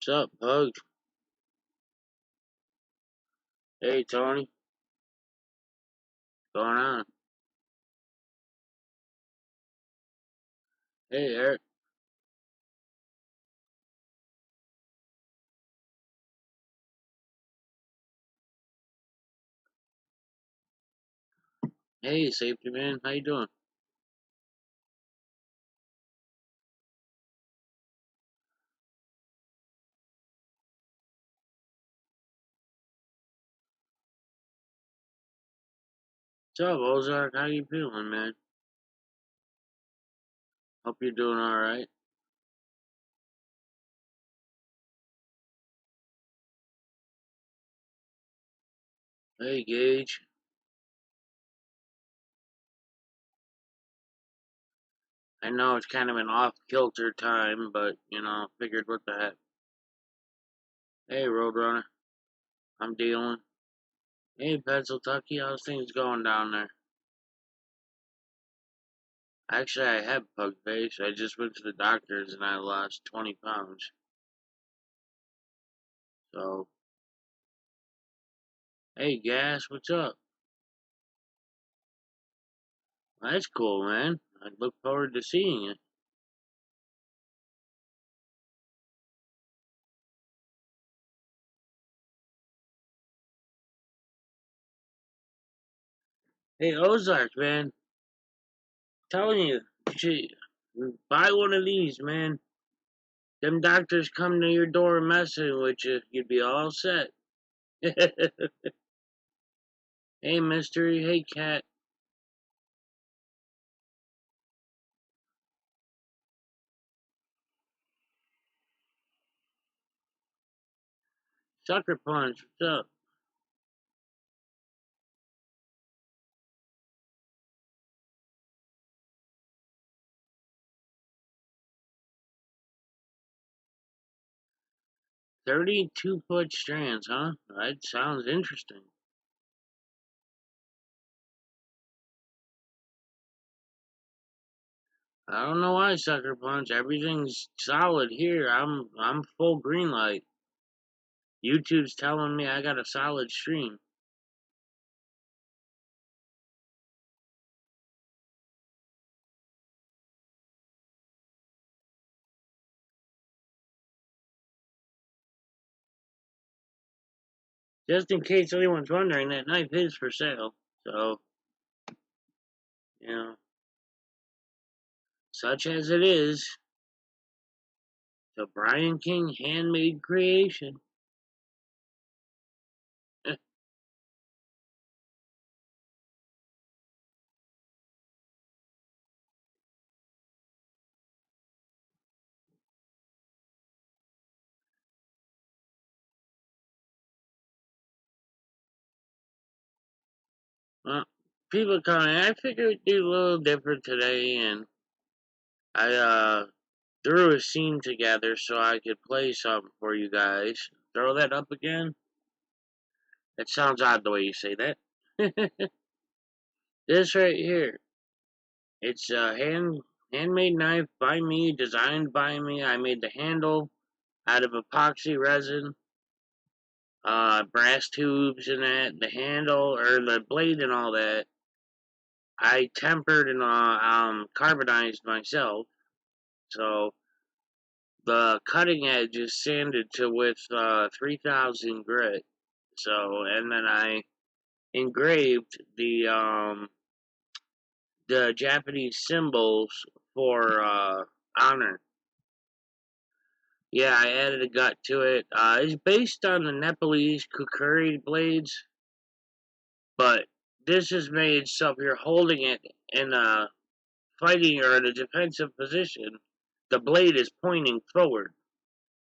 What's up, Pug? Hey, Tony. What's going on? Hey, Eric. Hey, Safety Man. How you doing? What's up, Ozark? How you feeling, man? Hope you're doing all right. Hey, Gage. I know it's kind of an off-kilter time, but, figured what the heck. Hey, Roadrunner. I'm dealing. Hey, Pennsylvania. How's things going down there? Actually, I have pug face. I just went to the doctor's and I lost 20 pounds. So, hey, Gas. What's up? That's cool, man. I look forward to seeing it. Hey, Ozark, man. Telling you, you should buy one of these, man. Them doctors come to your door messing with you, you'd be all set. Hey, Mystery. Hey, Cat. Sucker Punch. What's up? 32-foot strands, huh? That sounds interesting. I don't know why, Sucker Punch. Everything's solid here. I'm full green light. YouTube's telling me I got a solid stream. Just in case anyone's wondering, that knife is for sale. So, you know, such as it is, the Brian King handmade creation. Well, people coming. I figured we'd do a little different today, and I threw a scene together so I could play something for you guys. Throw that up again. That sounds odd the way you say that. This right here. It's a handmade knife by me, designed by me. I made the handle out of epoxy resin, brass tubes and that. The handle or the blade and all that. I tempered and carbonized myself. So the cutting edge is sanded to with 3000 grit. So and then I engraved the Japanese symbols for honor. Yeah, I added a gut to it. It's based on the Nepalese kukuri blades, but this is made so if you're holding it in a fighting or in a defensive position, the blade is pointing forward.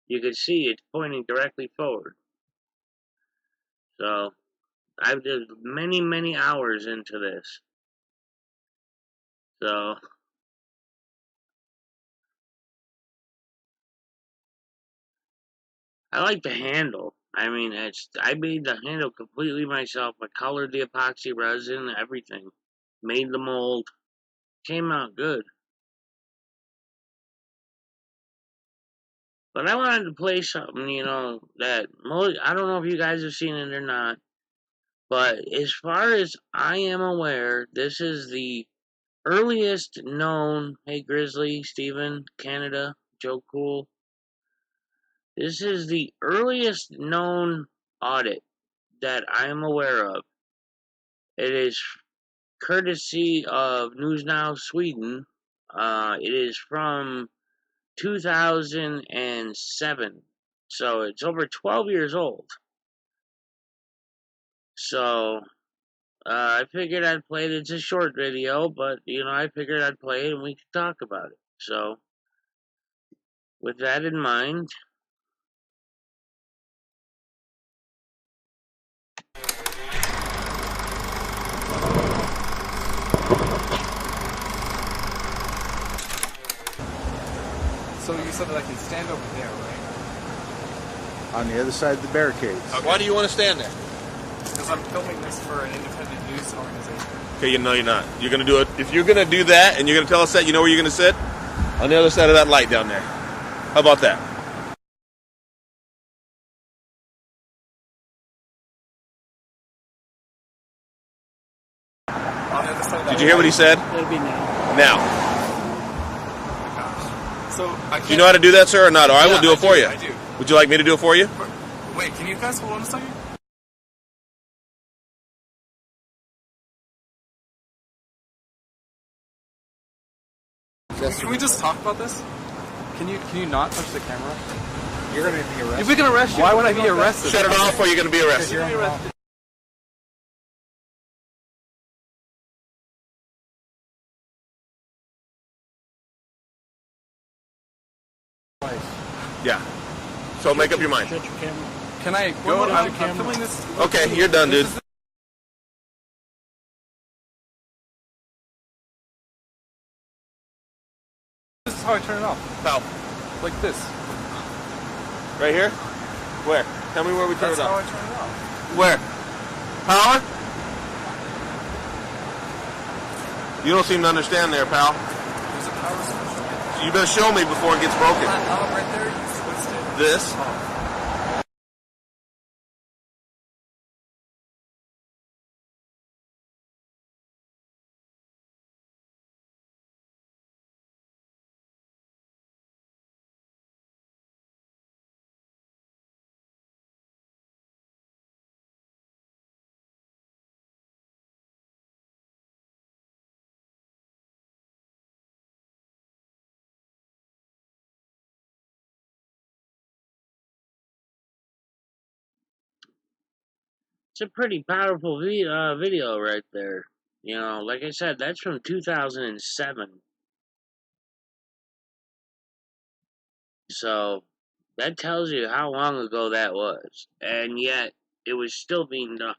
You can see it's pointing directly forward. So I've did many, many hours into this. So I like the handle. I mean, I made the handle completely myself. I colored the epoxy resin, everything. Made the mold. Came out good. But I wanted to play something, that I don't know if you guys have seen it or not. But as far as I am aware, this is the earliest known. Hey, Grizzly, Steven, Canada, Joe Cool. This is the earliest known audit that I am aware of. It is courtesy of News Now Sweden. It is from 2007. So it's over 12 years old. So I figured I'd play it. It's a short video, but I figured I'd play it and we could talk about it. So with that in mind, So you said that I can stand over there, right? On the other side of the barricades. Okay. Why do you want to stand there? Because I'm filming this for an independent news organization. Okay, you're not. You're gonna do it. If you're gonna do that, and you're gonna tell us that, you know where you're gonna sit? On the other side of that light down there. How about that? On the other side of that. Did you hear what he said? It'll be now. Now, So I can't. do you know how to do that, sir, or not? Or I will do it for you. I do. Would you like me to do it for you? Wait, can you guys hold on a second? Can we just talk about this? Can you not touch the camera? You're going to be arrested. If we can arrest you, why would I be arrested? Shut it off, or you're gonna be arrested. You're arrested. Yeah. So make up your mind. Shut your camera. Can I go? What about I'm the camera? filming this. Okay, you're done, dude. This is how I turn it off. How? Like this. Right here? Where? Tell me where we turn That's it how I off. turn it off. Where? Power? You don't seem to understand there, pal. There's a power switch. You better show me before it gets broken. Right there. You switched it. This? it's a pretty powerful video right there. Like I said, that's from 2007. So that tells you how long ago that was. And yet, it was still being done.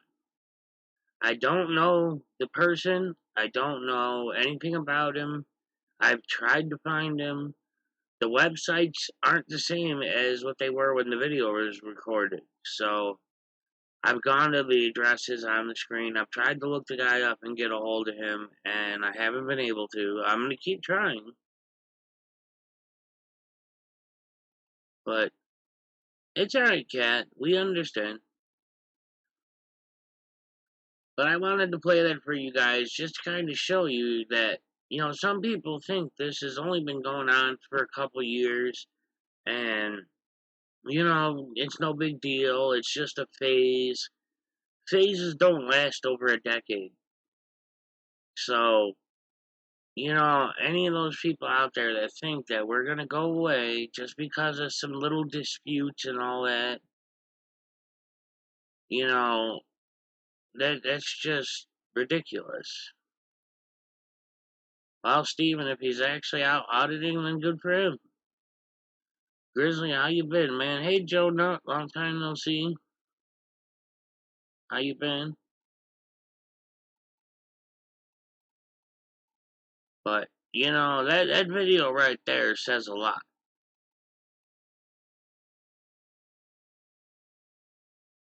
I don't know the person. I don't know anything about him. I've tried to find him. The websites aren't the same as what they were when the video was recorded. So I've gone to the addresses on the screen. I've tried to look the guy up and get a hold of him, and I haven't been able to. I'm going to keep trying. But it's alright, Cat. We understand. But I wanted to play that for you guys just to kind of show you that, some people think this has only been going on for a couple years, and, it's no big deal. It's just a phase. Phases don't last over a decade. So, any of those people out there that think that we're going to go away just because of some little disputes and all that, that's just ridiculous. Well, Steven, if he's actually out auditing, then good for him. Grizzly, how you been, man? Hey, Joe Nut, long time no see. How you been? But, that video right there says a lot.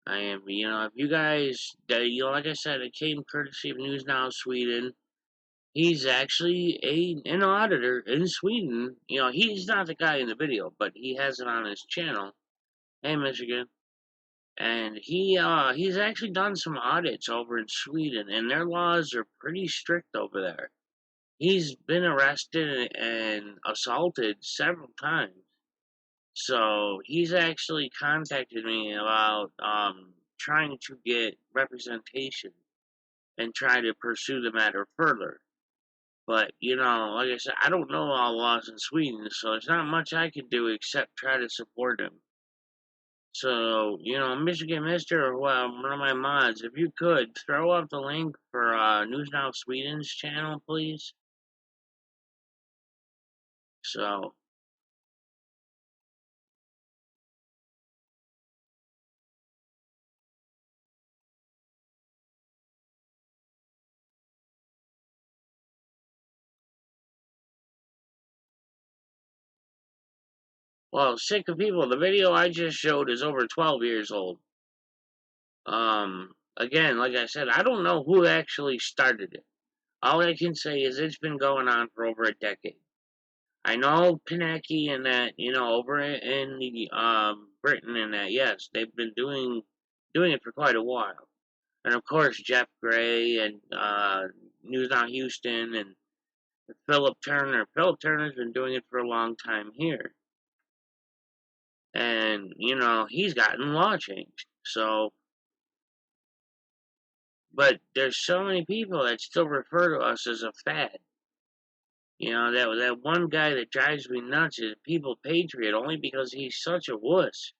If you guys, like I said, it came courtesy of News Now Sweden. He's actually an auditor in Sweden. He's not the guy in the video, but he has it on his channel. Hey, Michigan. And he's actually done some audits over in Sweden, and their laws are pretty strict over there. He's been arrested and assaulted several times. So he's actually contacted me about trying to get representation and try to pursue the matter further. But, like I said, I don't know all laws in Sweden, so there's not much I can do except try to support him. So, Michigan Mister, or one of my mods, if you could, throw up the link for News Now Sweden's channel, please. So, well, sick of people. The video I just showed is over 12 years old. Again, like I said, I don't know who actually started it. All I can say is it's been going on for over a decade. I know Pinocchio and that, over in the Britain and that, yes, they've been doing it for quite a while. And of course Jeff Gray and News Now Houston and Philip Turner. Philip Turner's been doing it for a long time here. And, he's gotten law changed. So, but there's so many people that still refer to us as a fad. That one guy that drives me nuts is People Patriot only because he's such a wuss.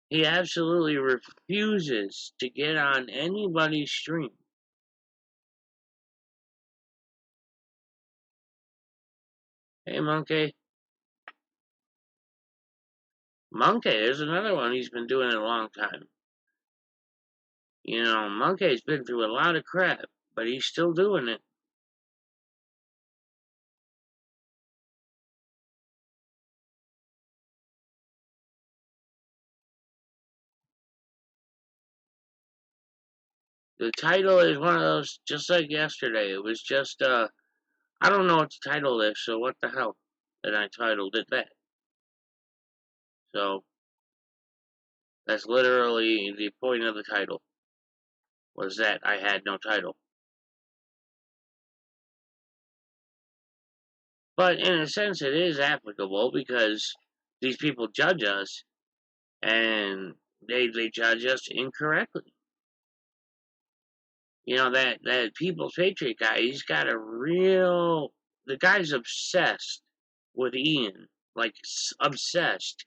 He absolutely refuses to get on anybody's stream. Hey, Monkey. Monkey, there's another one. He's been doing it a long time. Monkey's been through a lot of crap, but he's still doing it. The title is one of those, just like yesterday. It was just, I don't know what the title is, so what the hell? And I titled it that. So, that's literally the point of the title, was that I had no title. But in a sense, it is applicable because these people judge us, and they judge us incorrectly. That People's Patriot guy, he's got the guy's obsessed with Ian. Like, obsessed.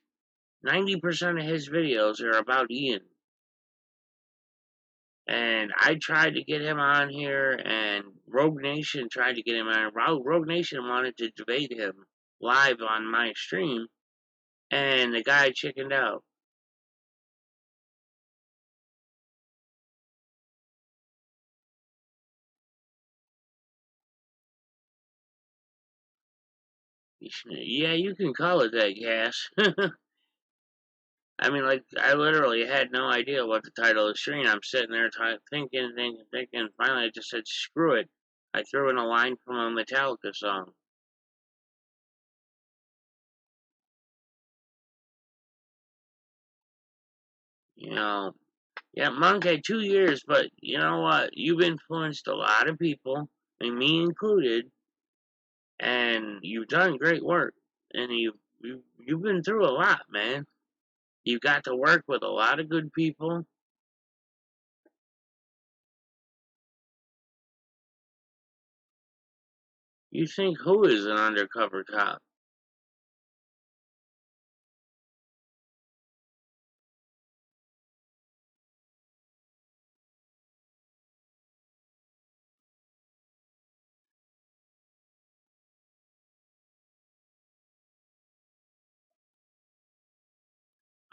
90% of his videos are about Ian. And I tried to get him on here, and Rogue Nation tried to get him on. Rogue Nation wanted to debate him live on my stream, and the guy chickened out. Yeah, you can call it that, Cass. I mean, like, I literally had no idea what the title of the stream. I'm sitting there thinking. Finally, I just said, screw it. I threw in a line from a Metallica song. Yeah, Monkey, 2 years, but you know what? You've influenced a lot of people, and me included, and you've done great work. And you've been through a lot, man. You got to work with a lot of good people. You think who is an undercover cop?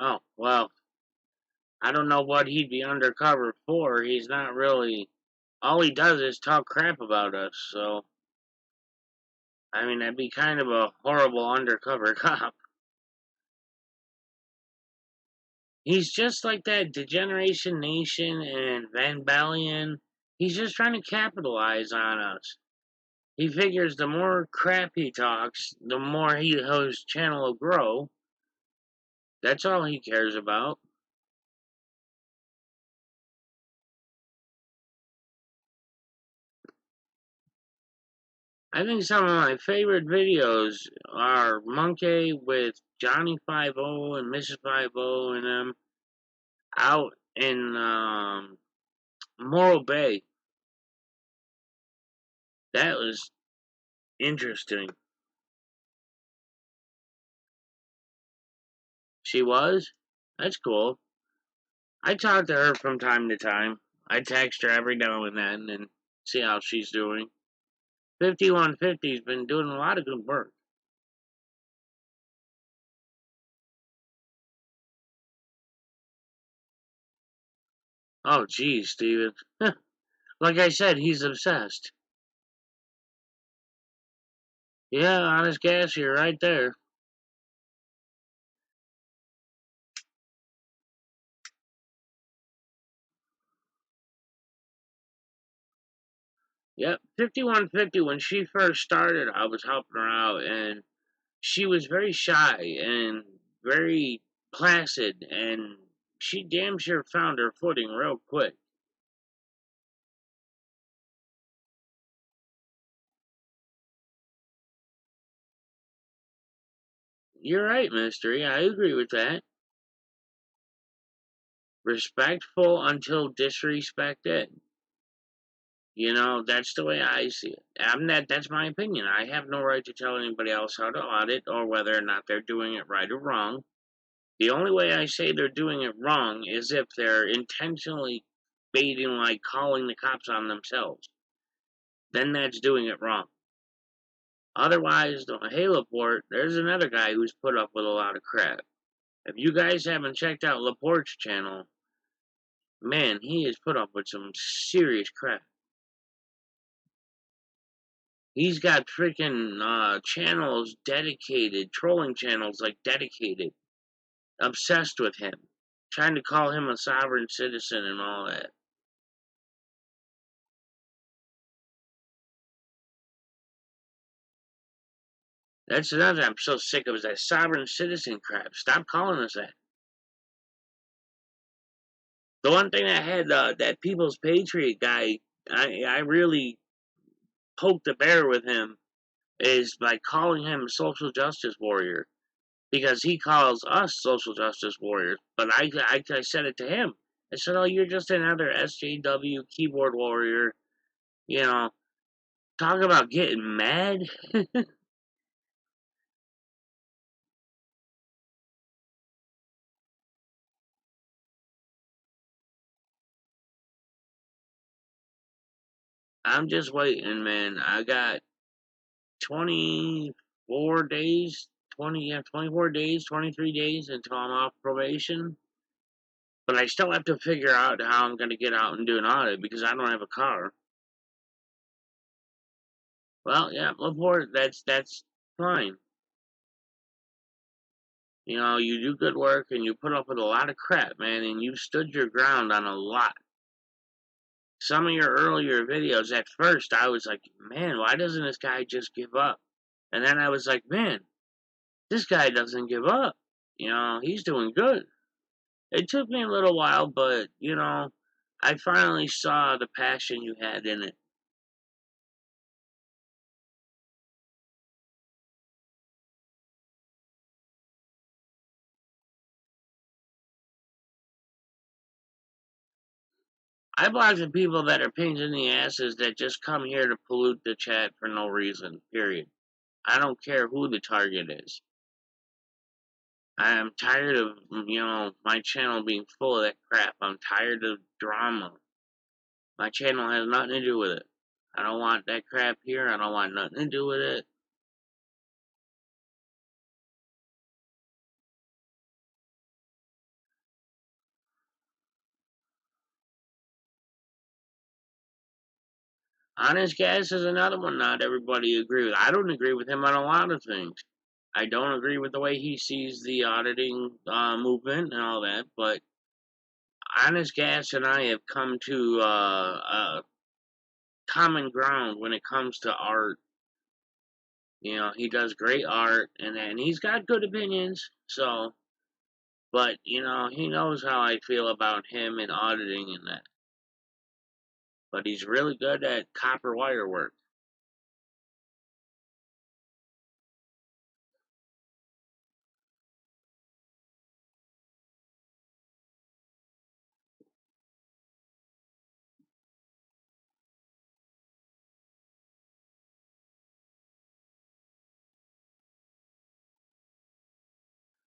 Oh, well, I don't know what he'd be undercover for. He's not really. All he does is talk crap about us, so. I mean, that'd be kind of a horrible undercover cop. He's just like that Degeneration Nation and Van Balian. He's just trying to capitalize on us. He figures the more crap he talks, the more his channel will grow. That's all he cares about. I think some of my favorite videos are Monkey with Johnny 50 and Mrs. 50 and them out in Morro Bay. That was interesting. She was? That's cool. I talk to her from time to time. I text her every now and then and see how she's doing. 5150's been doing a lot of good work. Oh, geez, Steven. Like I said, he's obsessed. Yeah, honest gas, you're right there. Yep, 5150, when she first started, I was helping her out, and she was very shy and very placid, and she damn sure found her footing real quick. You're right, Mystery. I agree with that. Respectful until disrespected. You know, that's the way I see it. That's my opinion. I have no right to tell anybody else how to audit or whether or not they're doing it right or wrong. The only way I say they're doing it wrong is if they're intentionally baiting, like calling the cops on themselves. Then that's doing it wrong. Otherwise, hey Laporte, there's another guy who's put up with a lot of crap. If you guys haven't checked out Laporte's channel, man, he has put up with some serious crap. He's got freaking channels dedicated, trolling channels like dedicated, obsessed with him, trying to call him a sovereign citizen and all that. That's another I'm so sick of is that sovereign citizen crap. Stop calling us that. The one thing I had that People's Patriot guy, I really poked the bear with him is by calling him a social justice warrior because he calls us social justice warriors. But I said it to him. I said, "Oh, you're just another SJW keyboard warrior." You know, talk about getting mad. I'm just waiting, man. I got 24 days, 24 days, 23 days until I'm off probation. But I still have to figure out how I'm going to get out and do an audit because I don't have a car. Well, yeah, Laporte, that's fine. You know, you do good work and you put up with a lot of crap, man, and you stood your ground on a lot. Some of your earlier videos, at first, I was like, man, why doesn't this guy just give up? And then I was like, man, this guy doesn't give up. You know, he's doing good. It took me a little while, but, you know, I finally saw the passion you had in it. I block the people that are pains in the asses that just come here to pollute the chat for no reason, period. I don't care who the target is. I am tired of, you know, my channel being full of that crap. I'm tired of drama. My channel has nothing to do with it. I don't want that crap here. I don't want nothing to do with it. Honest Gas is another one not everybody agree with. I don't agree with him on a lot of things. I don't agree with the way he sees the auditing movement and all that, but Honest Gas and I have come to common ground when it comes to art. He does great art, and he's got good opinions. So, but he knows how I feel about him and auditing and that. But he's really good at copper wire work.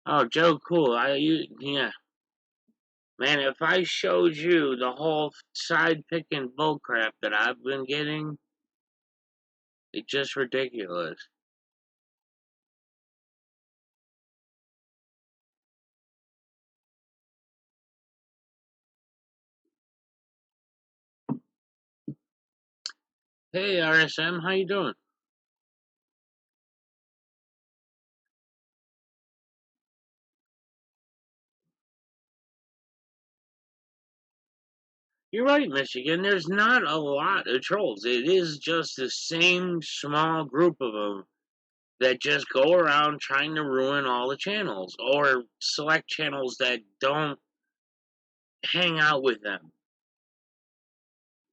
Oh, Joe, cool. Yeah, man. If I showed you the whole side picking bullcrap that I've been getting, it's just ridiculous. Hey, RSM, how you doing? You're right, Michigan. There's not a lot of trolls. It is just the same small group of them that just go around trying to ruin all the channels or select channels that don't hang out with them,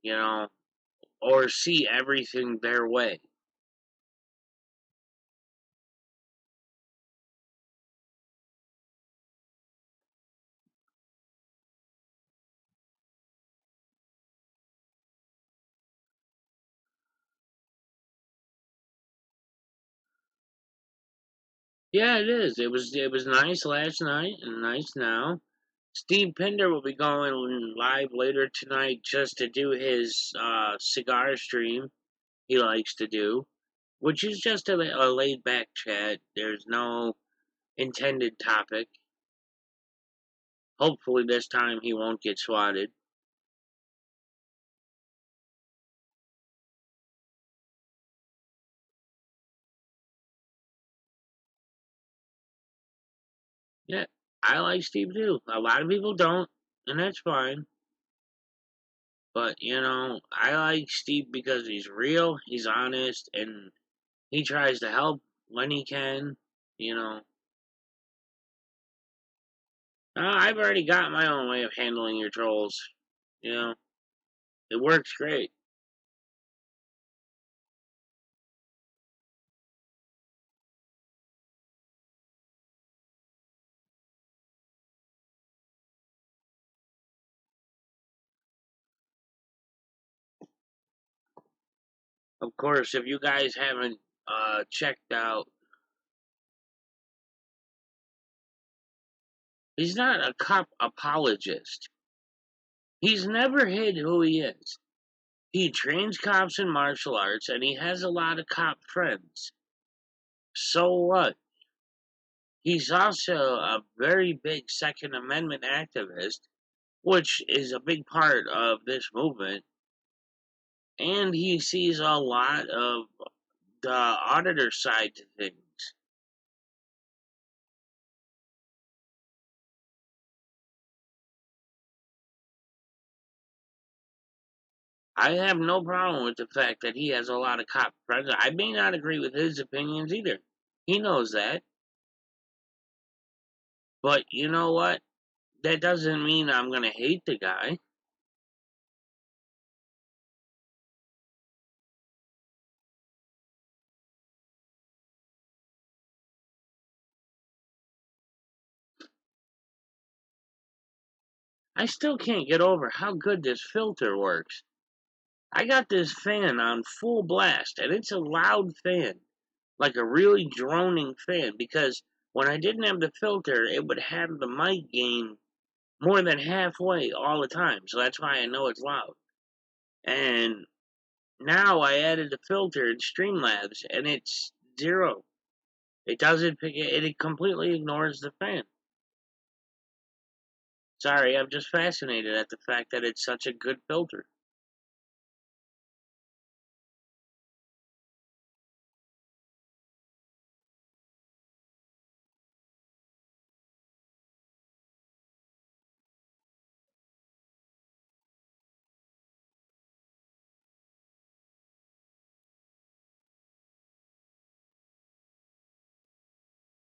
you know, or see everything their way. Yeah, it is. It was nice last night and nice now. Steve Pinder will be going live later tonight just to do his cigar stream he likes to do, which is just a laid back chat. There's no intended topic. Hopefully, this time he won't get swatted. Yeah, I like Steve too. A lot of people don't, and that's fine. But, I like Steve because he's real, he's honest, and he tries to help when he can. You know, I've already got my own way of handling your trolls. You know, it works great. Of course, if you guys haven't checked out, he's not a cop apologist. He's never hid who he is. He trains cops in martial arts and he has a lot of cop friends. So what? He's also a very big Second Amendment activist, which is a big part of this movement. And he sees a lot of the auditor side to things. I have no problem with the fact that he has a lot of cop friends. I may not agree with his opinions either. He knows that. But you know what? That doesn't mean I'm going to hate the guy. I still can't get over how good this filter works. I got this fan on full blast, and it's a loud fan, like a really droning fan, because when I didn't have the filter, it would have the mic gain more than halfway all the time, so that's why I know it's loud. And now I added the filter in Streamlabs, and it's zero. It doesn't pick it, it completely ignores the fan. Sorry, I'm just fascinated at the fact that it's such a good filter.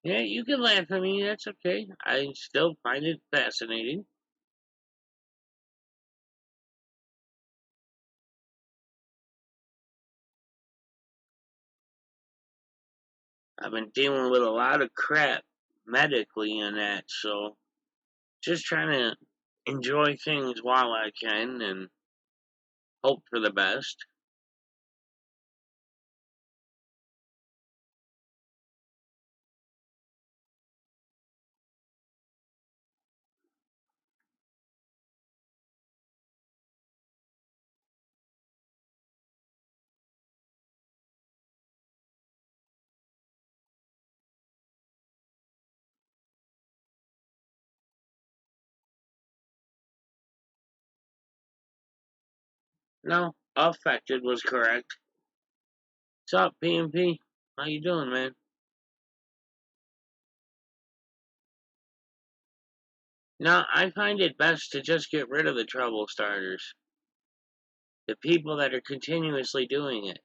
Yeah, you can laugh at me. That's okay. I still find it fascinating. I've been dealing with a lot of crap medically and that, so just trying to enjoy things while I can and hope for the best. No, affected was correct. What's up, PMP? How you doing, man? No, I find it best to just get rid of the trouble starters. The people that are continuously doing it.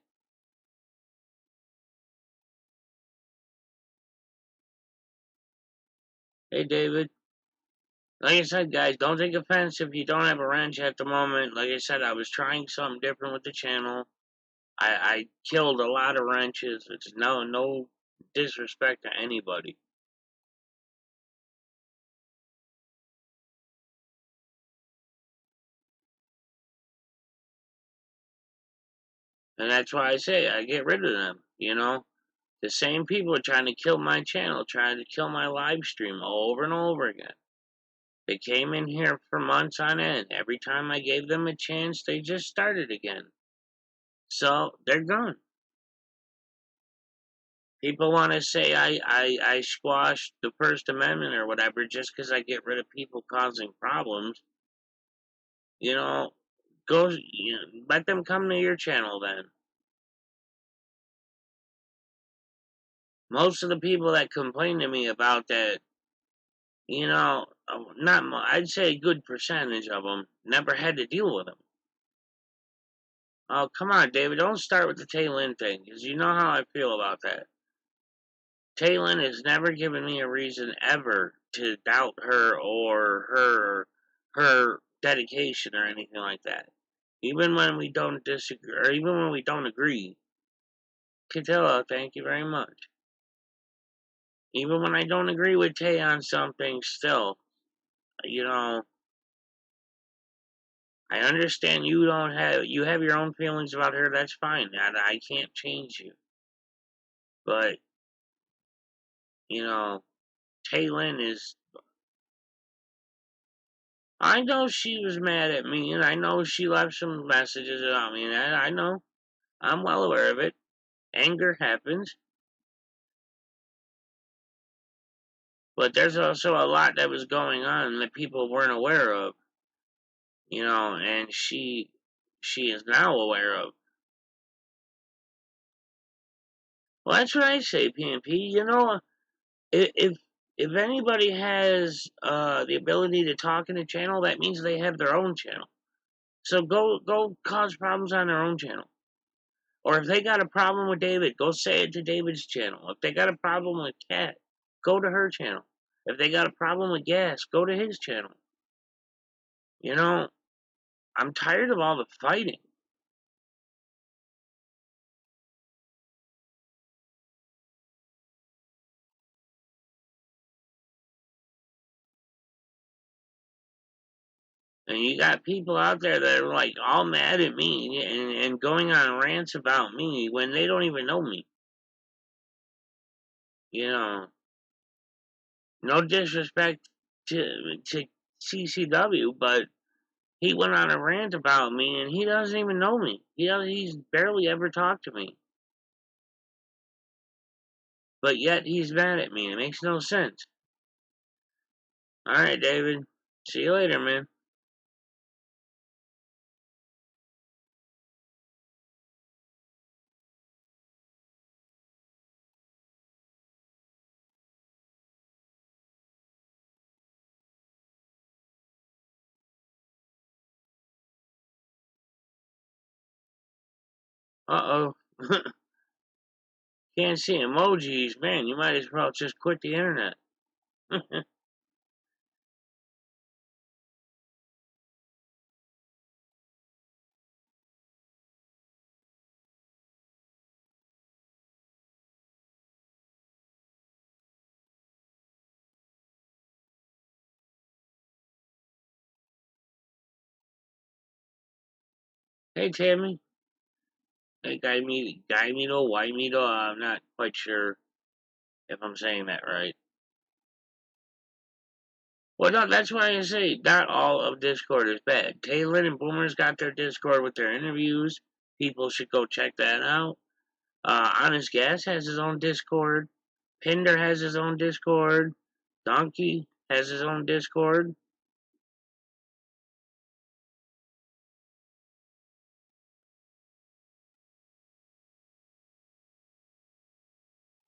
Hey, David. Like I said, guys, don't take offense if you don't have a wrench at the moment. Like I said, I was trying something different with the channel. I killed a lot of wrenches. It's no disrespect to anybody. And that's why I say I get rid of them, you know? The same people are trying to kill my channel, trying to kill my live stream over and over again. They came in here for months on end. Every time I gave them a chance, they just started again. So they're gone. People want to say I squashed the First Amendment or whatever just because I get rid of people causing problems. You know, let them come to your channel then. Most of the people that complain to me about that, not I'd say a good percentage of them never had to deal with them. Oh, come on, David, don't start with the Taylin thing, because you know how I feel about that. Taylin has never given me a reason ever to doubt her or her dedication or anything like that. Even when we don't disagree, or even when we don't agree. Catilla, thank you very much. Even when I don't agree with Tay on something, still, you know, I understand you have your own feelings about her. That's fine. I can't change you. But Taylin is. I know she was mad at me, and I know she left some messages about me, and I know. I'm well aware of it. Anger happens. But there's also a lot that was going on that people weren't aware of, and she is now aware of. Well, that's what I say, PNP. If if anybody has the ability to talk in a channel, that means they have their own channel. So go cause problems on their own channel. Or if they got a problem with David, go say it to David's channel. If they got a problem with Kat, go to her channel. If they got a problem with Gas, go to his channel. I'm tired of all the fighting. And you got people out there that are like all mad at me and going on rants about me when they don't even know me. You know, no disrespect to CCW, but he went on a rant about me and he doesn't even know me. He's barely ever talked to me. But yet he's mad at me. It makes no sense. Alright, David. See you later, man. Uh oh. can't see emojis, man, you might as well just quit the internet. Hey, Tammy. Hey, Guy Mito, White Mito, I'm not quite sure if I'm saying that right. Well, no, that's why I say not all of Discord is bad. Taylor and Boomer's got their Discord with their interviews. People should go check that out. Honest Gas has his own Discord. Pinder has his own Discord. Donkey has his own Discord.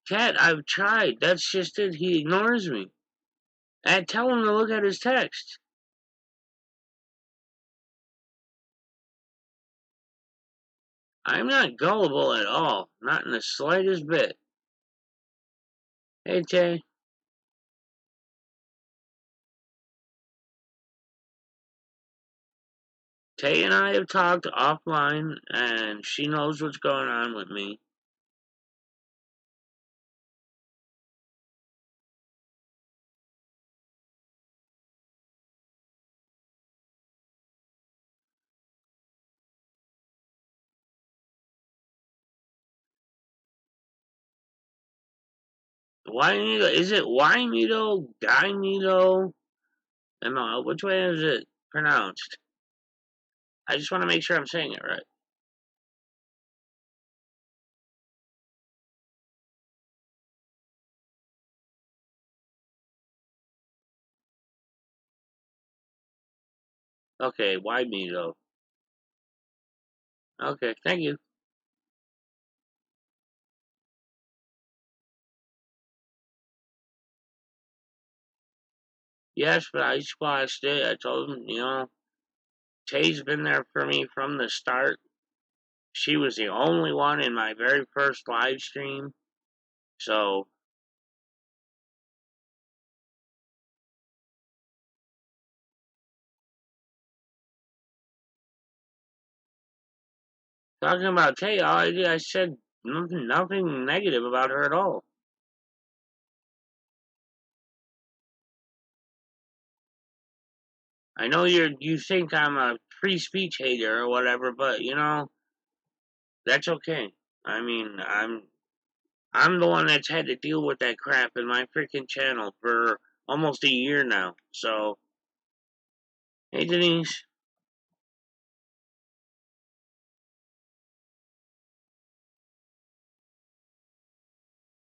Cat, I've tried. That's just it. He ignores me. I tell him to look at his text. I'm not gullible at all. Not in the slightest bit. Hey, Tay. Tay and I have talked offline, and she knows what's going on with me. Wymito, is it Wymito, Guymito? Which way is it pronounced? I just want to make sure I'm saying it right. Okay, Wymito. Okay, thank you. Yes, but I squashed it. I told him, Tay's been there for me from the start. She was the only one in my very first live stream. So, talking about Tay, all I did, I said nothing negative about her at all. I know you think I'm a free speech hater or whatever, but that's okay. I mean, I'm the one that's had to deal with that crap in my freaking channel for almost a year now. So, hey Denise.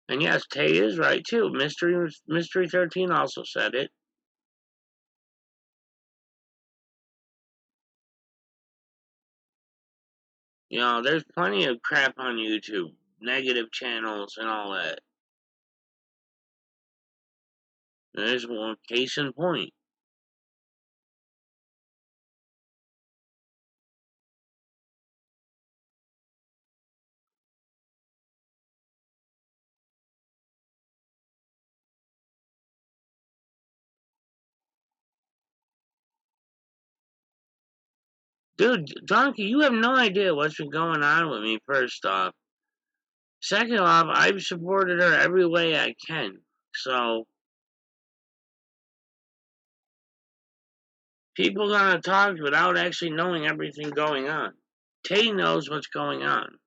And yes, Tay is right too. Mystery 13 also said it. There's plenty of crap on YouTube, negative channels and all that. There's one case in point. Dude, Donkey, you have no idea what's been going on with me, first off. Second off, I've supported her every way I can. So, people gonna talk without actually knowing everything going on. Tay knows what's going on.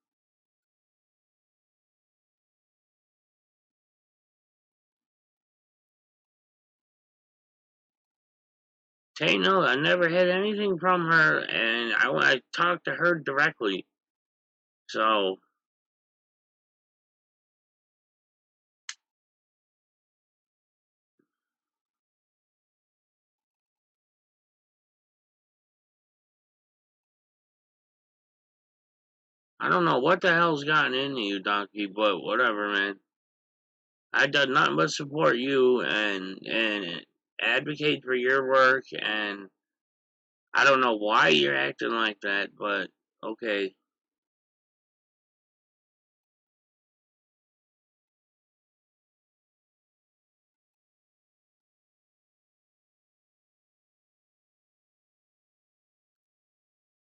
Tay knows I never had anything from her, and I talked to her directly. So, I don't know what the hell's gotten into you, Donkey, but whatever, man. I done nothing but support you and advocate for your work, and I don't know why you're acting like that, but okay.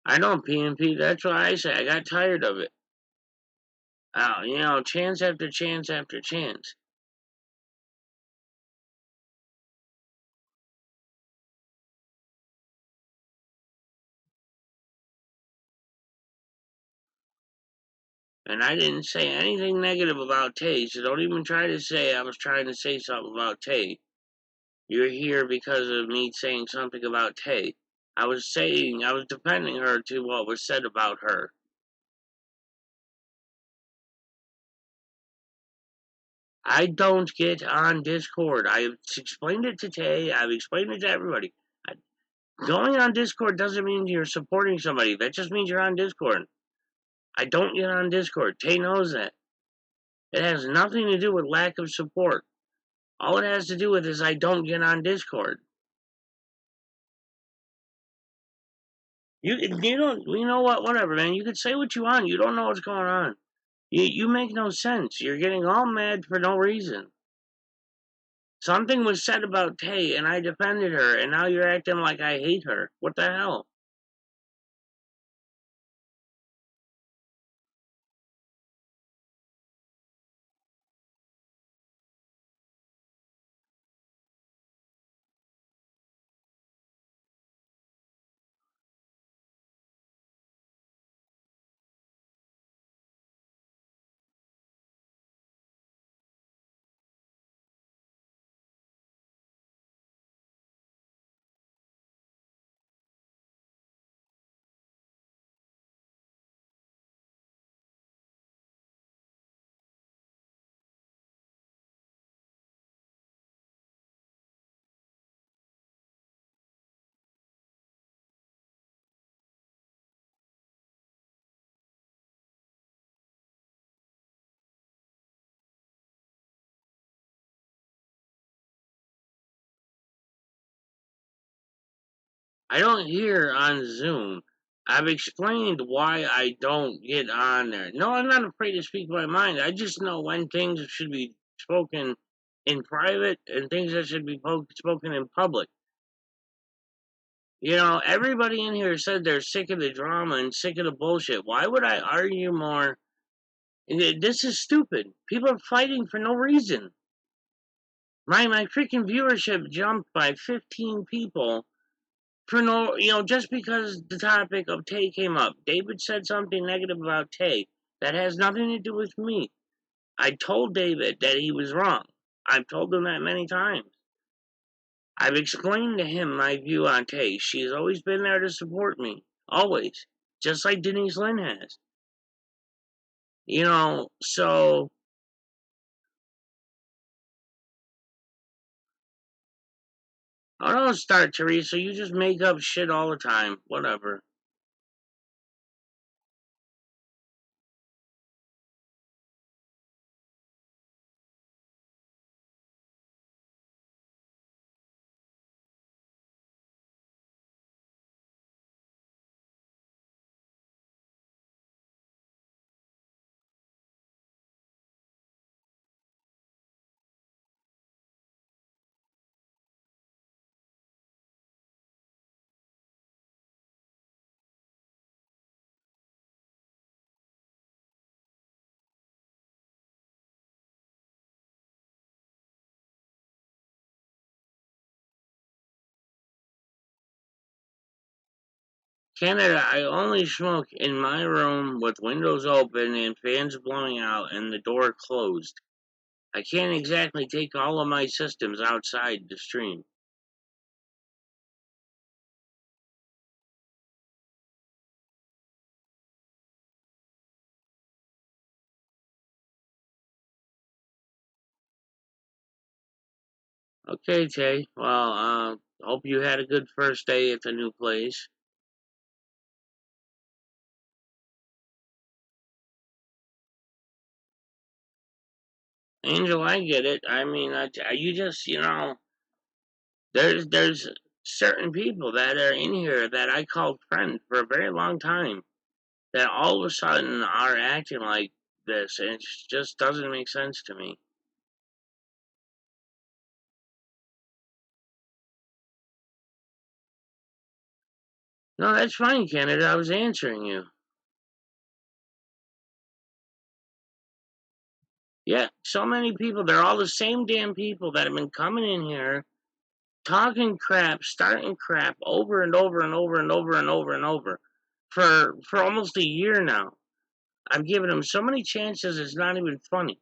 I know PNP. That's why I say I got tired of it. Chance after chance after chance. And I didn't say anything negative about Tay, so don't even try to say I was trying to say something about Tay. You're here because of me saying something about Tay. I was defending her to what was said about her. I don't get on Discord. I've explained it to Tay. I've explained it to everybody. Going on Discord doesn't mean you're supporting somebody. That just means you're on Discord. I don't get on Discord. Tay knows that. It has nothing to do with lack of support. All it has to do with is I don't get on Discord. You know what? Whatever, man. You can say what you want. You don't know what's going on. You make no sense. You're getting all mad for no reason. Something was said about Tay, and I defended her, and now you're acting like I hate her. What the hell? I don't hear on Zoom. I've explained why I don't get on there. No, I'm not afraid to speak my mind. I just know when things should be spoken in private and things that should be spoken in public. Everybody in here said they're sick of the drama and sick of the bullshit. Why would I argue more? This is stupid. People are fighting for no reason. My freaking viewership jumped by 15 people for no, just because the topic of Tay came up. David said something negative about Tay. That has nothing to do with me. I told David that he was wrong. I've told him that many times. I've explained to him my view on Tay. She's always been there to support me. Always. Just like Denise Lynn has. So I don't start, Teresa. You just make up shit all the time. Whatever. Canada, I only smoke in my room with windows open and fans blowing out and the door closed. I can't exactly take all of my systems outside to stream. Okay, Tay. Well, hope you had a good first day at the new place. Angel, I get it. I mean, you just, there's certain people that are in here that I called friends for a very long time that all of a sudden are acting like this, and it just doesn't make sense to me. No, that's fine, Canada. I was answering you. Yeah, so many people. They're all the same damn people that have been coming in here, talking crap, starting crap over and over and over and over and over and over for almost a year now. I've given them so many chances, it's not even funny.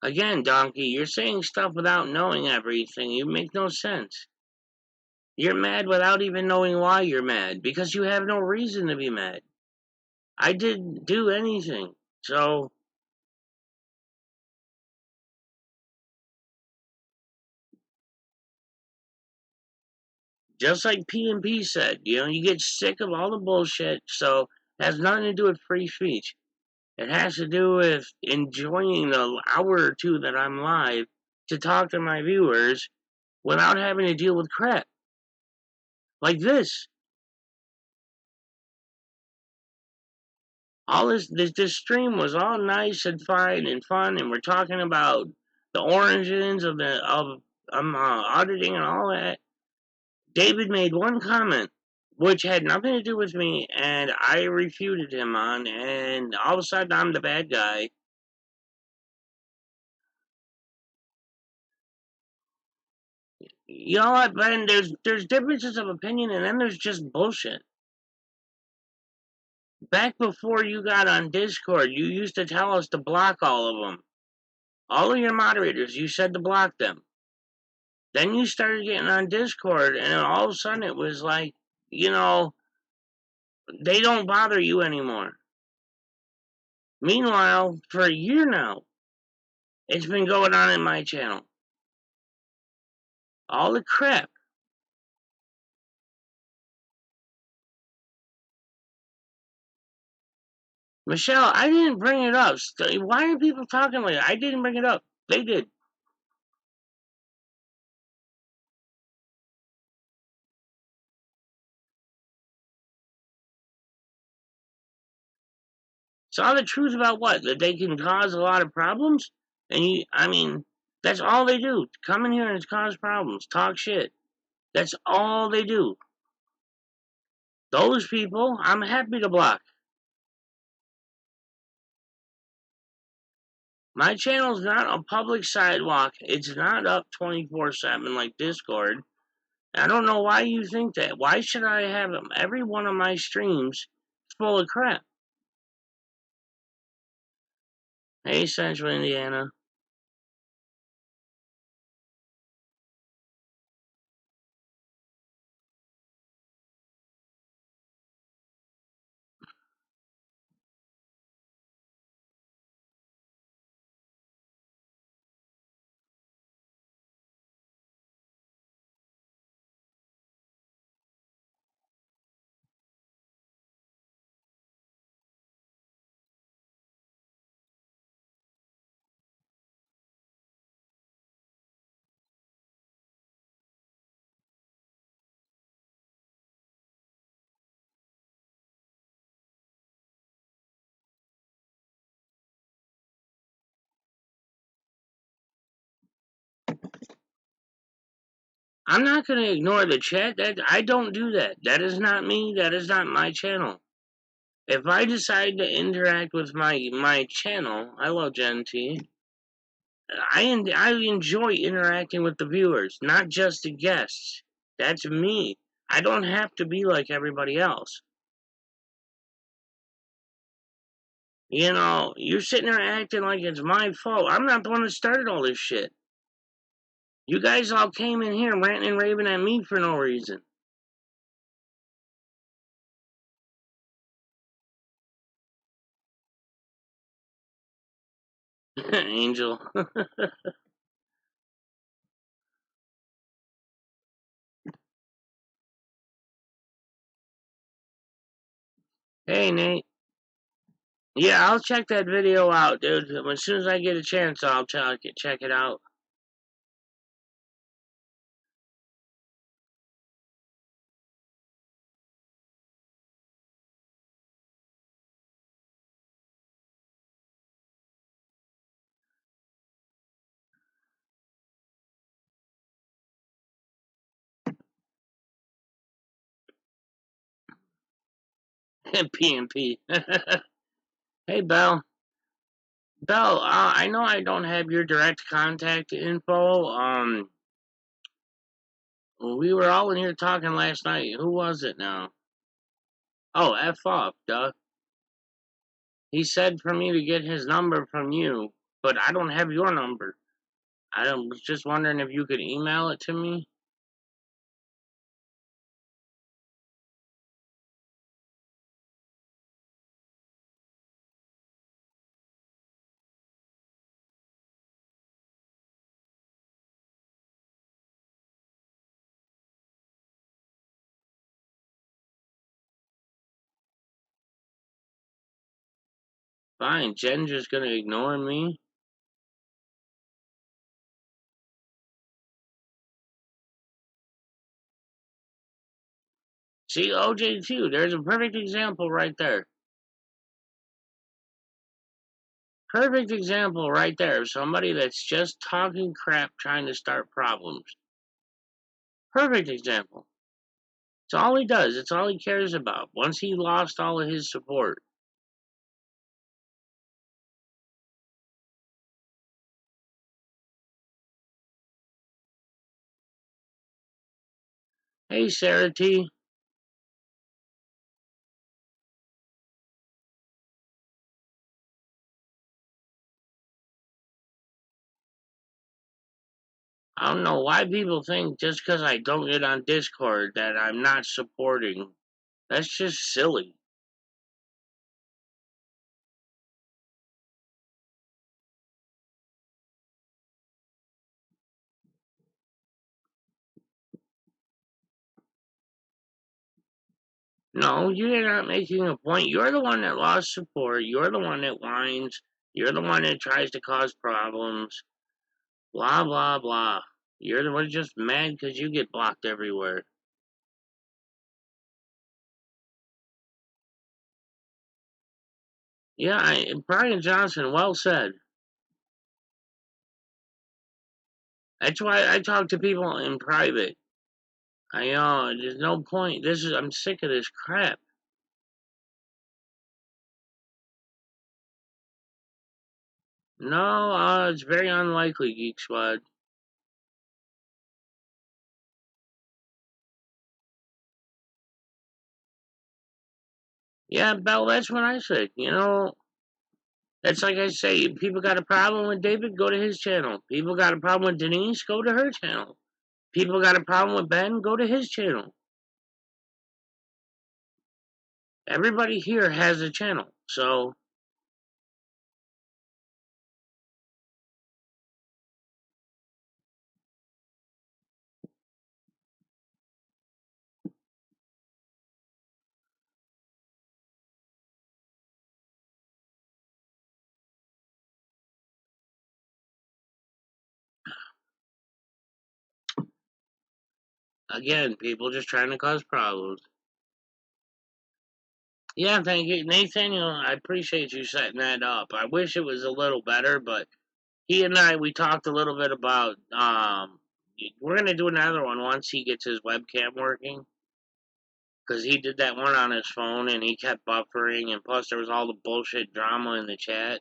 Again, Donkey, you're saying stuff without knowing everything. You make no sense. You're mad without even knowing why you're mad, because you have no reason to be mad. I didn't do anything. So, just like P&P said, you get sick of all the bullshit, so it has nothing to do with free speech. It has to do with enjoying the hour or two that I'm live to talk to my viewers without having to deal with crap. Like this. All this stream was all nice and fine and fun, and we're talking about the origins of auditing and all that. David made one comment which had nothing to do with me, and I refuted him on, and all of a sudden I'm the bad guy. You know what, Ben? There's differences of opinion, and then there's just bullshit. Back before you got on Discord, you used to tell us to block all of them. All of your moderators, you said to block them. Then you started getting on Discord, and all of a sudden it was like, you know, they don't bother you anymore. Meanwhile, for a year now, it's been going on in my channel. All the crap. Michelle, I didn't bring it up. Why are people talking like that? I didn't bring it up. They did. Saw the truth about what? That they can cause a lot of problems? I mean, that's all they do. Come in here and cause problems. Talk shit. That's all they do. Those people, I'm happy to block. My channel's not a public sidewalk. It's not up 24/7 like Discord. I don't know why you think that. Why should I have every one of my streams full of crap? Hey, Central Indiana. I'm not going to ignore the chat. I don't do that. That is not me. That is not my channel. If I decide to interact with my channel, I love Gen T. I enjoy interacting with the viewers, not just the guests. That's me. I don't have to be like everybody else. You're sitting there acting like it's my fault. I'm not the one that started all this shit. You guys all came in here ranting and raving at me for no reason. Angel. Hey, Nate. Yeah, I'll check that video out, dude. As soon as I get a chance, I'll check it out. PNP. Hey, Belle. Belle, I know I don't have your direct contact info. We were all in here talking last night. Who was it now? Oh, F off, duh. He said for me to get his number from you, but I don't have your number. Was just wondering if you could email it to me. Fine, Jen just gonna ignore me. See, OJ too. There's a perfect example right there. Perfect example right there of somebody that's just talking crap trying to start problems. Perfect example. It's all he does. It's all he cares about. Once he lost all of his support. Hey, Sarah T. I don't know why people think just because I don't get on Discord that I'm not supporting. That's just silly. No, you're not making a point. You're the one that lost support. You're the one that whines. You're the one that tries to cause problems. Blah, blah, blah. You're the one just mad because you get blocked everywhere. Yeah, Brian Johnson, well said. That's why I talk to people in private. I know, there's no point. I'm sick of this crap. No, it's very unlikely, Geek Squad. Yeah, Bell, that's what I said. That's like I say, people got a problem with David, go to his channel. People got a problem with Denise, go to her channel. People got a problem with Ben, go to his channel. Everybody here has a channel, so again, people just trying to cause problems. Yeah, thank you, Nathaniel. I appreciate you setting that up. I wish it was a little better, but he and we talked a little bit about we're gonna do another one once he gets his webcam working because he did that one on his phone and he kept buffering, and plus there was all the bullshit drama in the chat.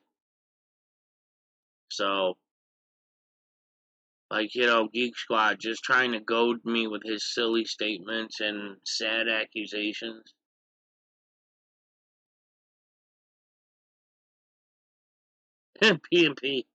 So, like, Geek Squad just trying to goad me with his silly statements and sad accusations. P and P.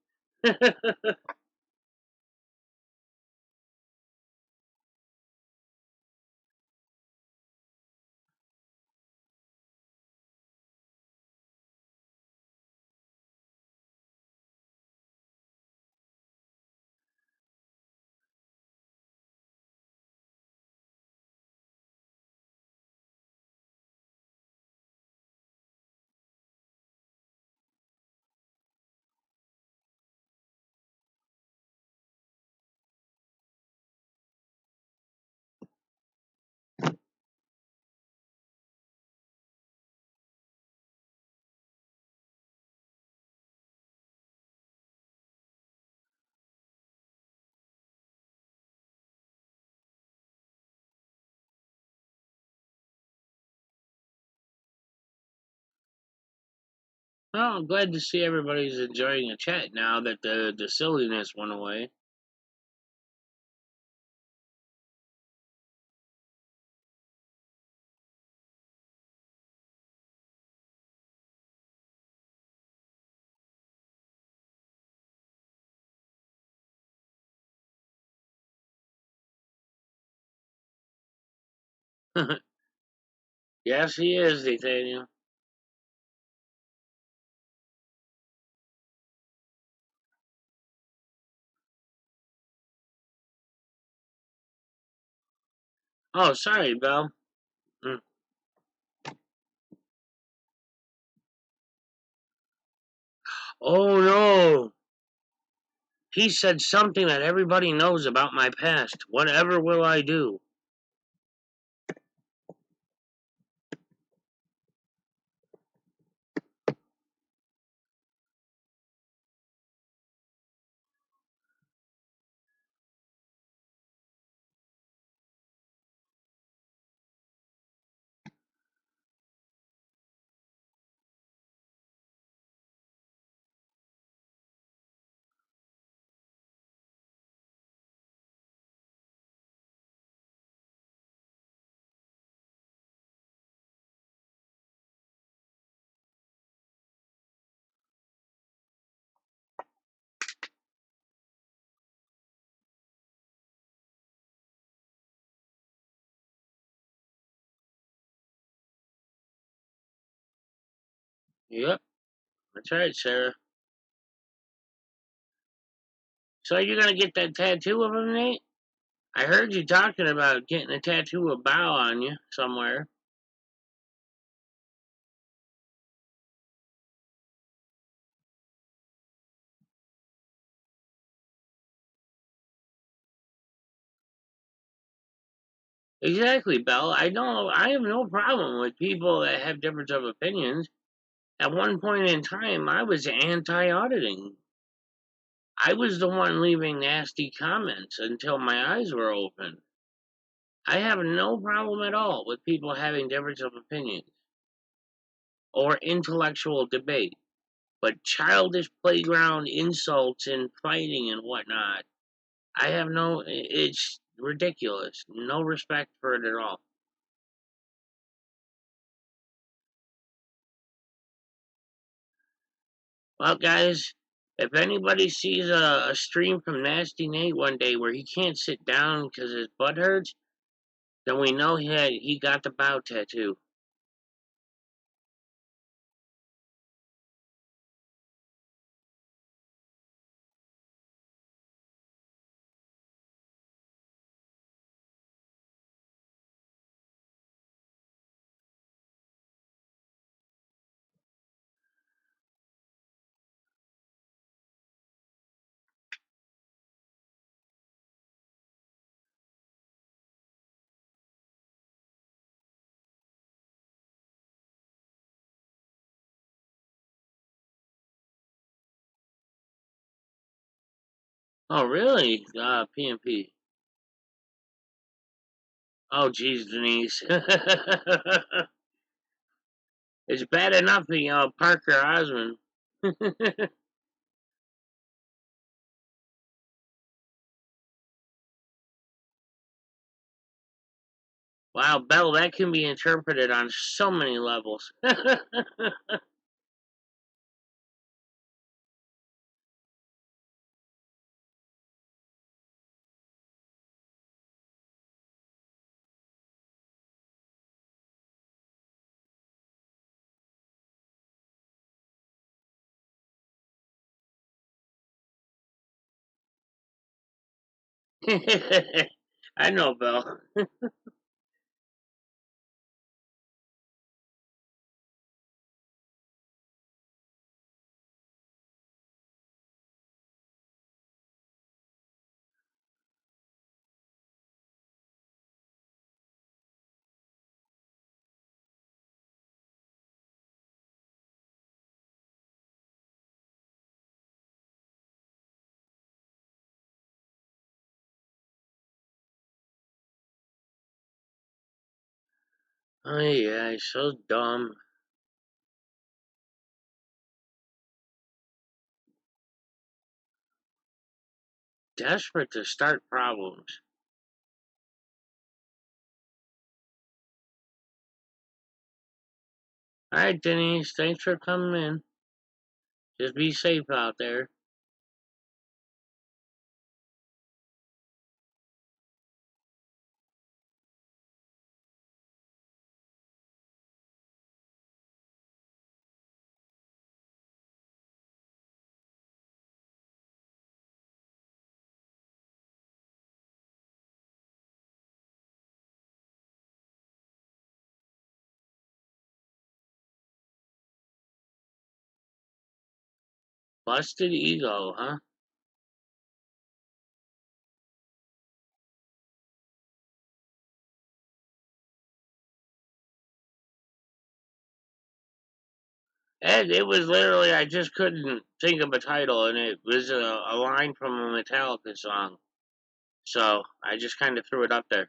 Well, I'm glad to see everybody's enjoying the chat now that the silliness went away. Yes, he is, Nathaniel. Oh, sorry, Belle. Mm. Oh no! He said something that everybody knows about my past. Whatever will I do? Yep, that's right, Sarah. So you're gonna get that tattoo of him, Nate? I heard you talking about getting a tattoo of Bow on you somewhere. Exactly, Belle. I have no problem with people that have difference of opinions. At one point in time, I was anti-auditing. I was the one leaving nasty comments until my eyes were open. I have no problem at all with people having difference of opinions or intellectual debate, but childish playground insults and fighting and whatnot, I have no. It's ridiculous. No respect for it at all. Well, guys, if anybody sees a stream from Nasty Nate one day where he can't sit down because his butt hurts, then we know he got the bow tattoo. Oh, really? PMP. Oh, geez, Denise. It's bad enough the Parker Osmond. Wow, Bell, that can be interpreted on so many levels. I know, Bell. Oh yeah, so dumb. desperate to start problems. Alright, Denise, thanks for coming in. Just be safe out there. Busted ego, huh? And it was literally, I just couldn't think of a title, and it was a line from a Metallica song. So I just kind of threw it up there.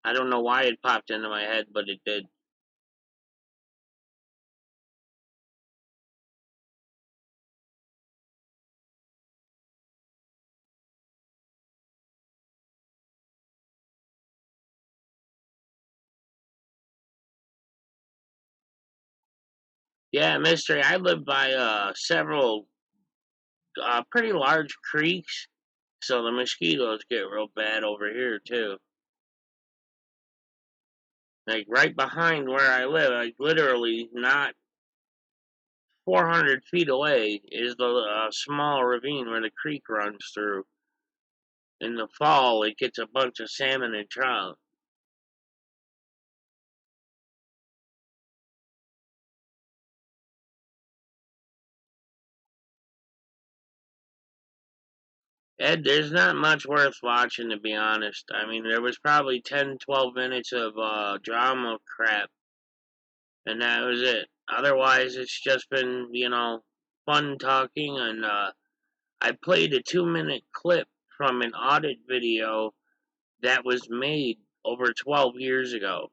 I don't know why it popped into my head, but it did. Yeah, mystery. I live by several pretty large creeks, so the mosquitoes get real bad over here too. Like right behind where I live, like literally not 400 feet away, is the small ravine where the creek runs through. In the fall, it gets a bunch of salmon and trout. Ed, there's not much worth watching, to be honest. I mean, there was probably 10, 12 minutes of drama crap, and that was it. Otherwise, it's just been, fun talking, and I played a 2-minute clip from an audit video that was made over 12 years ago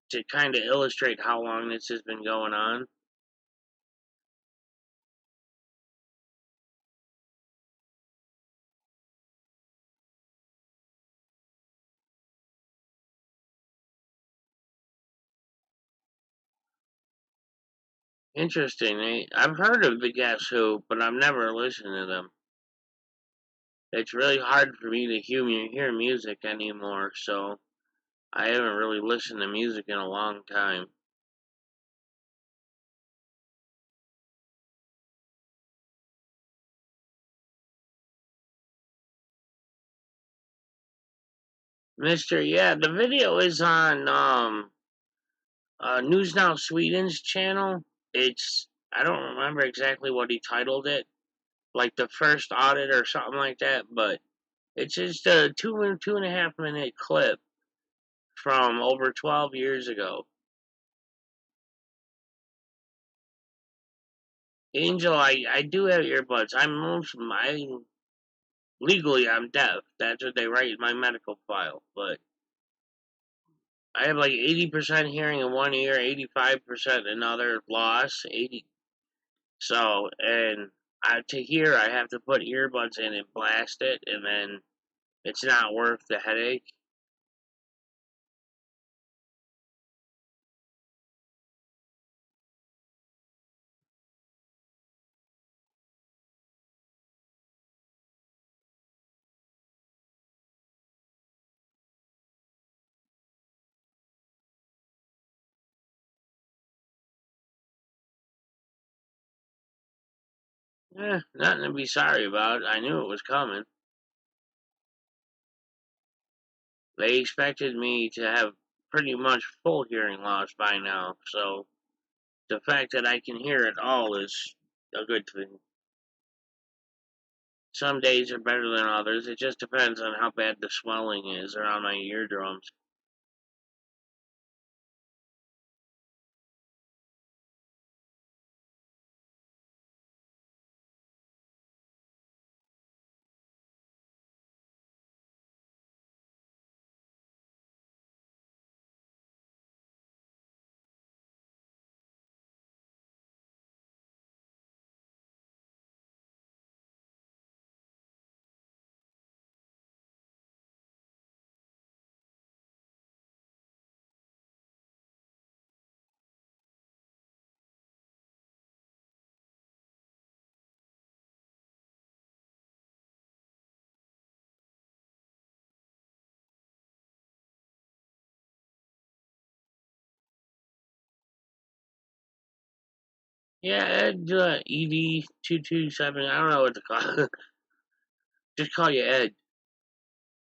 to kind of illustrate how long this has been going on. Interesting. I've heard of the Guess Who, but I've never listened to them. It's really hard for me to hear music anymore, so I haven't really listened to music in a long time. Mister, yeah, the video is on News Now Sweden's channel. I don't remember exactly what he titled it, like the first audit or something like that, but it's just a 2.5 minute clip from over 12 years ago. Angel, I do have earbuds. Legally I'm deaf. That's what they write in my medical file, but I have like 80% hearing in one ear, 85% another loss, 80. So, and to hear, I have to put earbuds in and blast it, and then it's not worth the headache. Nothing to be sorry about. I knew it was coming. They expected me to have pretty much full hearing loss by now, so the fact that I can hear at all is a good thing. Some days are better than others. It just depends on how bad the swelling is around my eardrums. Yeah, Ed, ED227. I don't know what to call. Just call you Ed.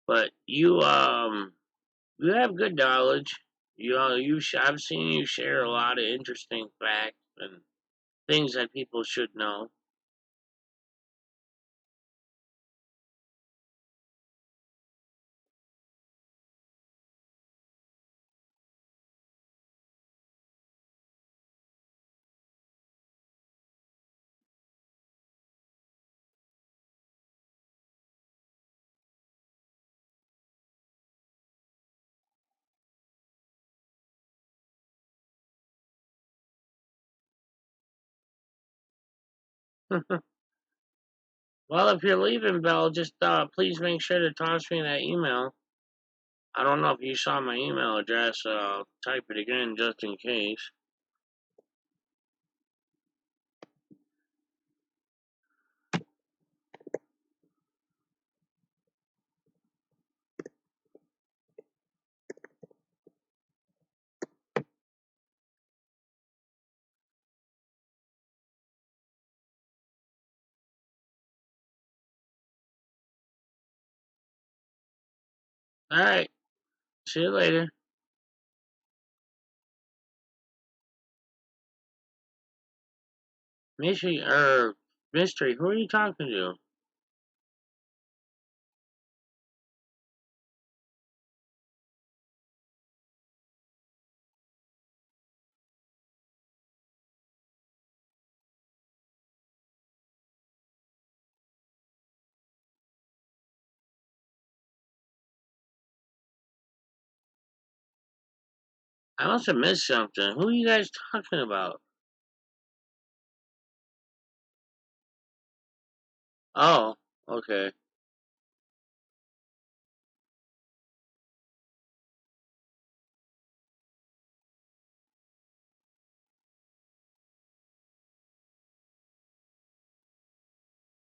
But you have good knowledge. I've seen you share a lot of interesting facts and things that people should know. Well, if you're leaving, Belle, just please make sure to toss me that email. I don't know if you saw my email address. I'll type it again just in case. All right. See you later. Mystery, who are you talking to? I must have missed something. Who are you guys talking about? Oh, okay.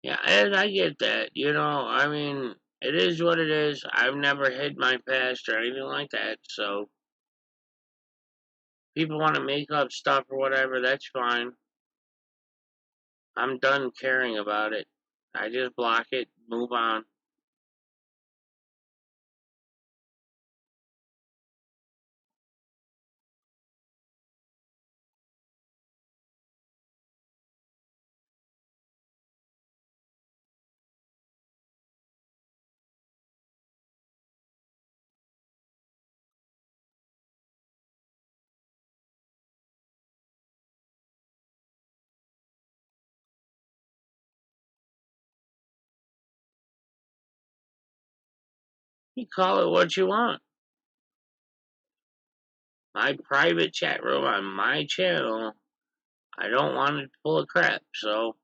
Yeah, and I get that. I mean, it is what it is. I've never hid my past or anything like that. So, people want to make up stuff or whatever, that's fine. I'm done caring about it. I just block it, move on. You call it what you want. My private chat room on my channel, I don't want it full of crap, so.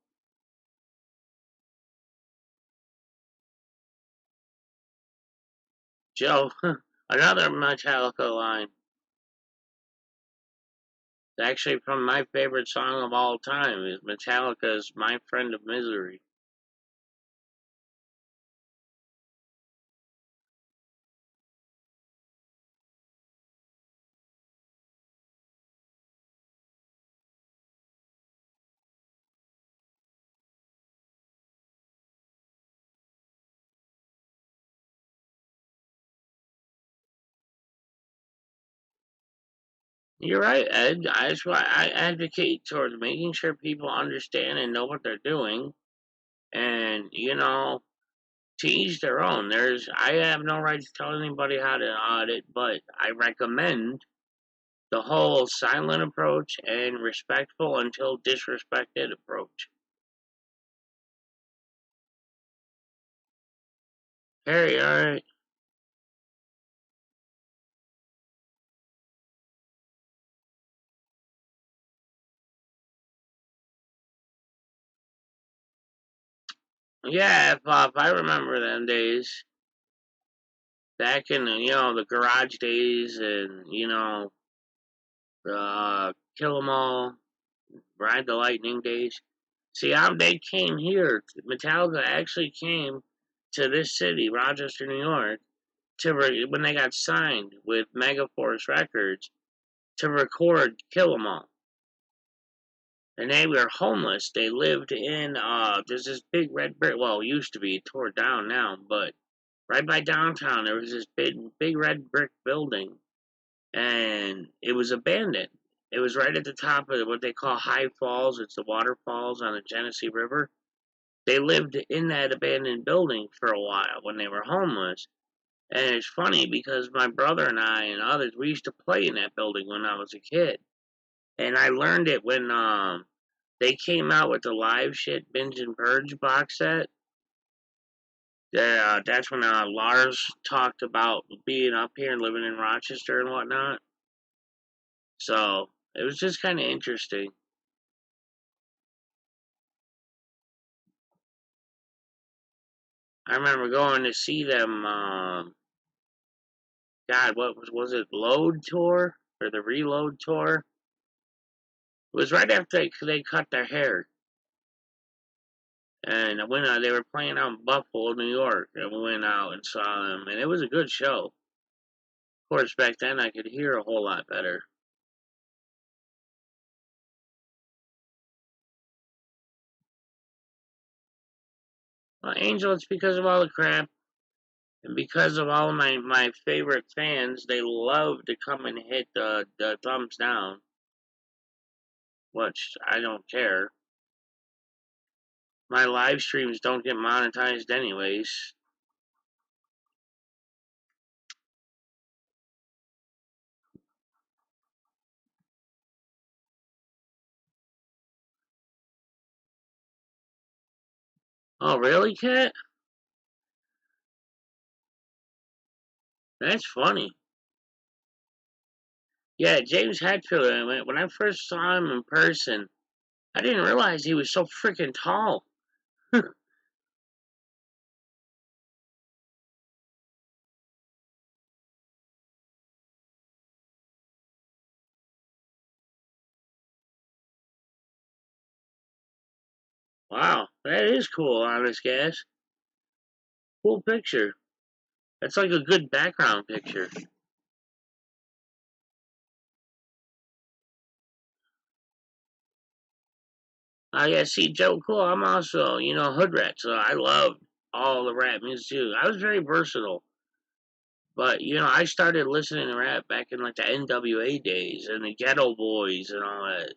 Joe, another Metallica line. It's actually from my favorite song of all time, is Metallica's My Friend of Misery. You're right, Ed. That's why I advocate towards making sure people understand and know what they're doing. And, to each their own. I have no right to tell anybody how to audit, but I recommend the whole silent approach and respectful until disrespected approach. Harry, alright. Yeah, Pop, I remember them days. Back in the garage days and, Kill 'em all, Ride the Lightning days. See, they came here. Metallica actually came to this city, Rochester, New York, when they got signed with Megaforce Records to record Kill 'Em All. and they were homeless. They lived in there's this big red brick. Well, it used to be tore down now, but right by downtown there was this big red brick building, and it was abandoned. It was right at the top of what they call High Falls. It's the waterfalls on the Genesee River. They lived in that abandoned building for a while when they were homeless. And it's funny because my brother and I and others, we used to play in that building when I was a kid. And I learned it when they came out with the live shit binge and purge box set. That's when Lars talked about being up here and living in Rochester and whatnot. So it was just kind of interesting. I remember going to see them. God, what was it? Load tour or the Reload tour? It was right after they cut their hair, and I went out. They were playing out in Buffalo, New York, and we went out and saw them, and it was a good show. Of course, back then I could hear a whole lot better. Well, Angel, it's because of all the crap and because of all of my favorite fans. They love to come and hit the thumbs down, which I don't care. My live streams don't get monetized anyways. Oh, really, Kat? That's funny. Yeah, James Hetfield. When I first saw him in person, I didn't realize he was so freaking tall. Wow, that is cool, honest gas. Cool picture. That's like a good background picture. Yeah, see, Joe, cool. I'm also, hood rat, so I love all the rap music too. I was very versatile, but I started listening to rap back in like the NWA days and the Ghetto Boys and all that.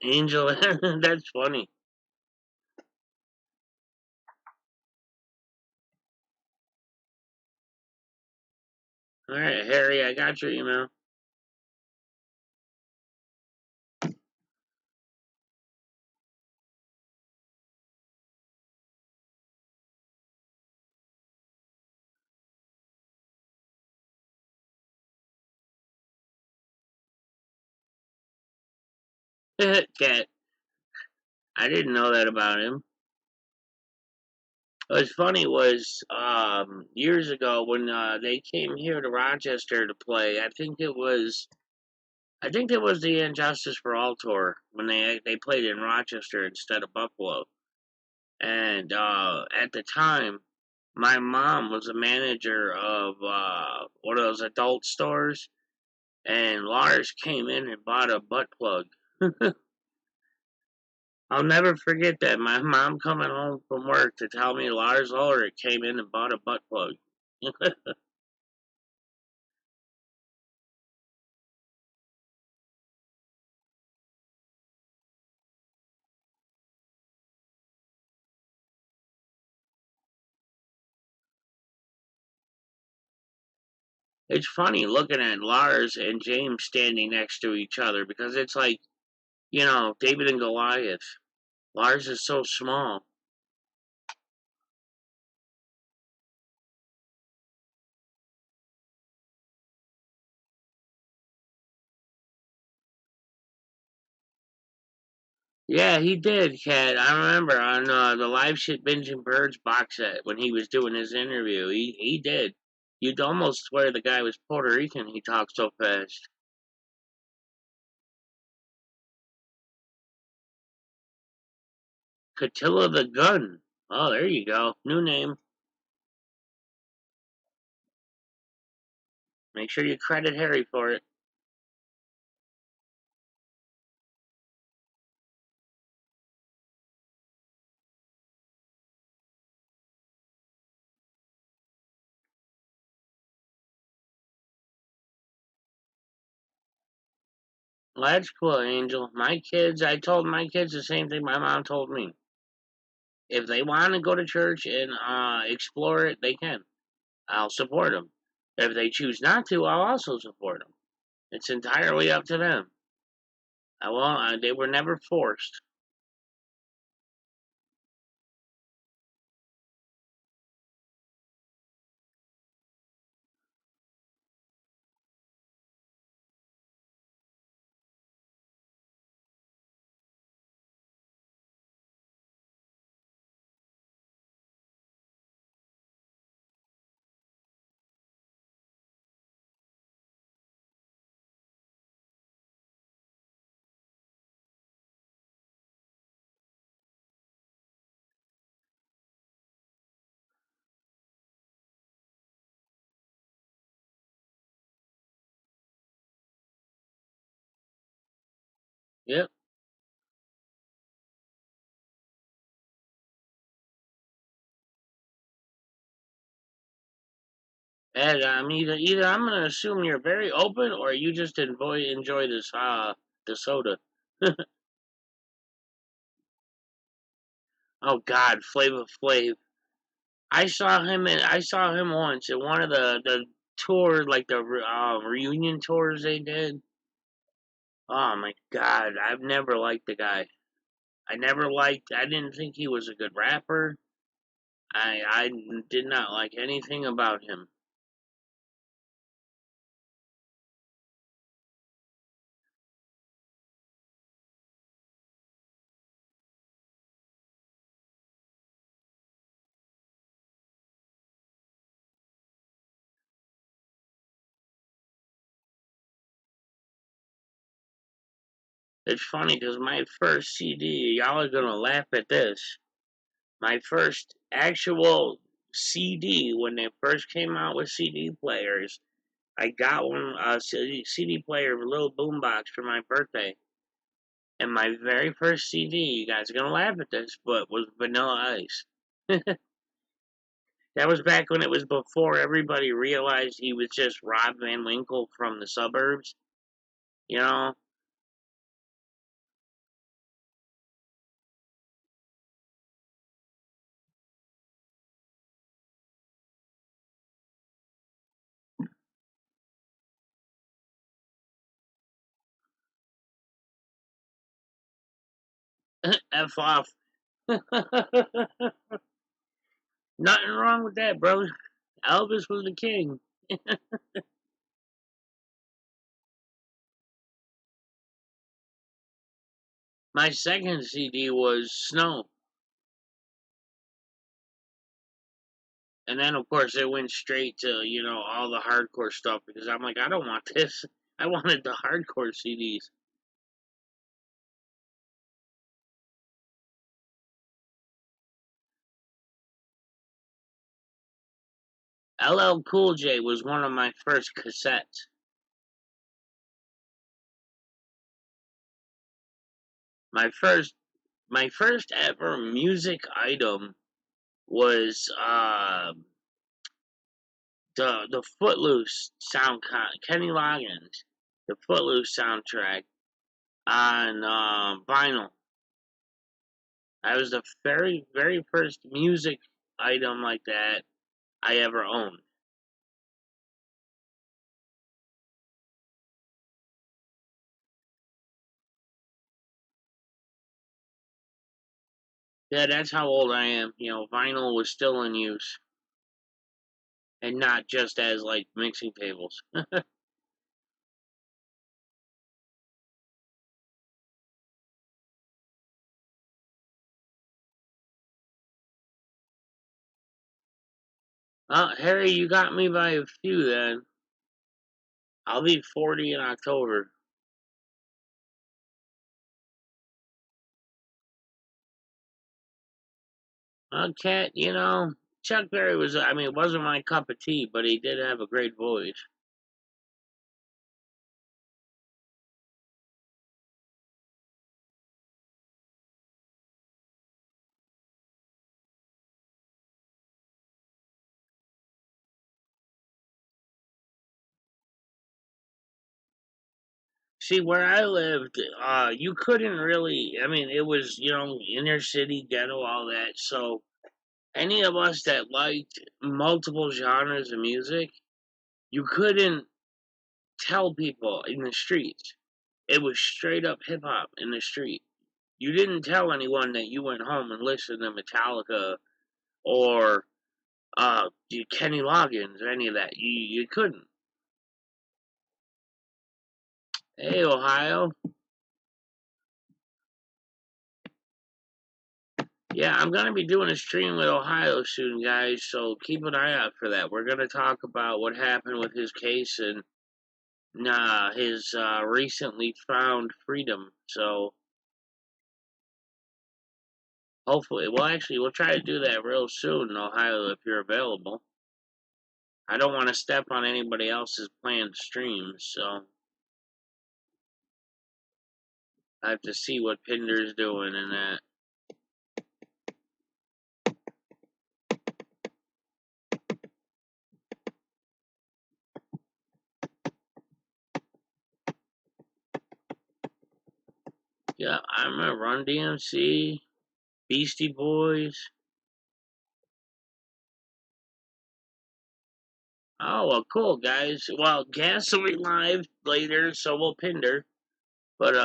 Angel, that's funny. All right, Harry, I got your email. Cat, I didn't know that about him. What's funny was years ago when they came here to Rochester to play. I think it was the Injustice for All tour when they played in Rochester instead of Buffalo. And at the time, my mom was a manager of one of those adult stores, and Lars came in and bought a butt plug. I'll never forget that. My mom coming home from work to tell me Lars Ulrich came in and bought a butt plug. It's funny looking at Lars and James standing next to each other because it's like, David and Goliath. Lars is so small. Yeah, he did, Cat. I remember on the Live Shit Binging Birds box set when he was doing his interview. He did. You'd almost swear the guy was Puerto Rican. He talked so fast. Catilla the Gun. Oh, there you go. New name. Make sure you credit Harry for it. Well, that's cool, Angel. My kids, I told my kids the same thing my mom told me. If they want to go to church and explore it, they can. I'll support them. If they choose not to, I'll also support them. It's entirely up to them. I won't. They were never forced. Yep. And either I'm gonna assume you're very open, or you just enjoy this the soda. Oh God, Flava Flav. I saw him once at one of the tour, like the reunion tours they did. Oh my God, I've never liked the guy. I didn't think he was a good rapper. I did not like anything about him. It's funny because my first CD, y'all are gonna laugh at this. My first actual CD when they first came out with CD players, I got one CD player, a little boombox for my birthday. And my very first CD, you guys are gonna laugh at this, but was Vanilla Ice. That was back when it was before everybody realized he was just Rob Van Winkle from the suburbs. You know, F off. Nothing wrong with that, bro. Elvis was the king. My second CD was Snow. And then, of course, it went straight to, all the hardcore stuff because I'm like, I don't want this. I wanted the hardcore CDs. LL Cool J was one of my first cassettes. My first, my first ever music item was the Footloose Kenny Loggins, the Footloose soundtrack on vinyl. That was the very very first music item like that I ever owned. Yeah, that's how old I am. Vinyl was still in use, and not just as like mixing tables. Harry, you got me by a few then. I'll be 40 in October. Cat, Chuck Berry was, it wasn't my cup of tea, but he did have a great voice. See, where I lived, you couldn't really, it was, inner city, ghetto, all that. So any of us that liked multiple genres of music, you couldn't tell people in the streets. It was straight up hip hop in the street. You didn't tell anyone that you went home and listened to Metallica or Kenny Loggins or any of that. You couldn't. Hey, Ohio. Yeah, I'm going to be doing a stream with Ohio soon, guys, so keep an eye out for that. We're going to talk about what happened with his case and his recently found freedom. So hopefully, we'll try to do that real soon in Ohio if you're available. I don't want to step on anybody else's planned streams, so I have to see what Pinder's doing and that. Yeah, I remember Run DMC, Beastie Boys. Oh, well, cool, guys. Well, Gas will be live later, so will Pinder. But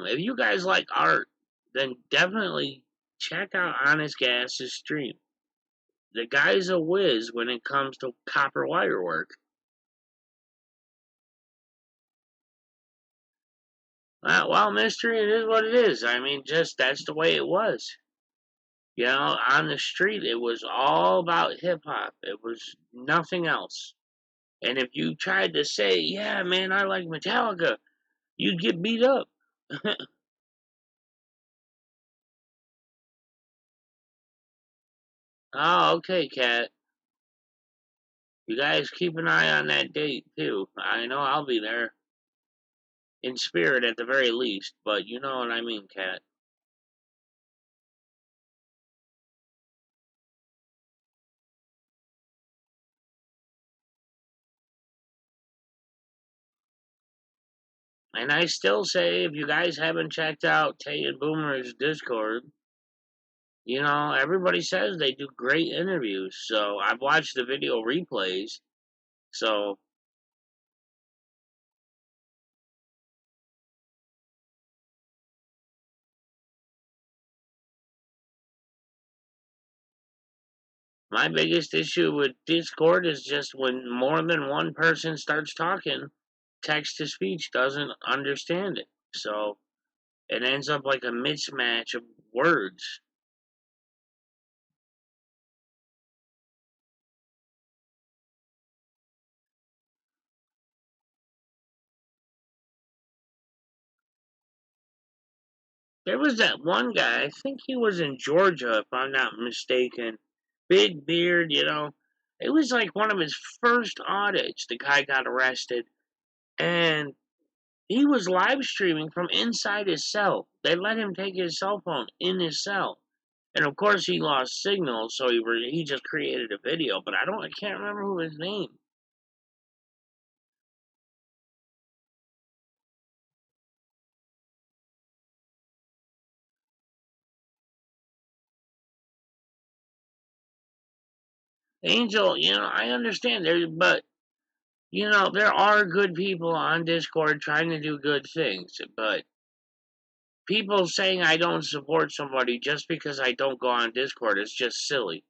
if you guys like art, then definitely check out Honest Gas's stream. The guy's a whiz when it comes to copper wire work. Well, mystery, it is what it is. Just that's the way it was. On the street, it was all about hip hop. It was nothing else. And if you tried to say, yeah, man, I like Metallica, you'd get beat up. Oh, okay, Cat. You guys keep an eye on that date, too. I know I'll be there. In spirit, at the very least. But you know what I mean, Cat. And I still say, if you guys haven't checked out Tay and Boomer's Discord, everybody says they do great interviews. So I've watched the video replays. So my biggest issue with Discord is just when more than one person starts talking, text to speech doesn't understand it. So it ends up like a mismatch of words. There was that one guy, I think he was in Georgia, if I'm not mistaken. Big beard, It was like one of his first audits. The guy got arrested, and he was live streaming from inside his cell. They let him take his cell phone in his cell. And of course, he lost signal, so he just created a video. But I can't remember who his name. Angel, I understand there, but there are good people on Discord trying to do good things. But people saying I don't support somebody just because I don't go on Discord is just silly.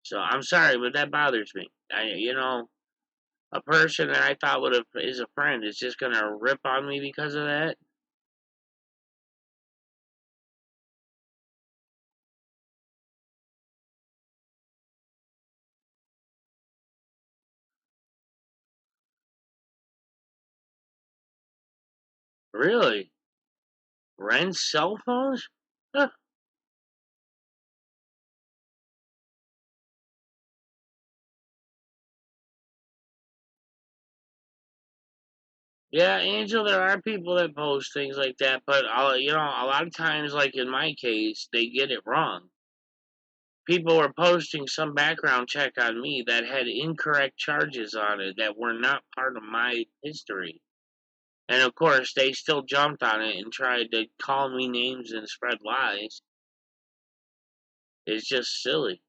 So I'm sorry, but that bothers me. A person that I thought is a friend is just gonna rip on me because of that. Really? Rent cell phones? Huh. Yeah, Angel, there are people that post things like that, but a lot of times, like in my case, they get it wrong. People were posting some background check on me that had incorrect charges on it that were not part of my history. And of course, they still jumped on it and tried to call me names and spread lies. It's just silly.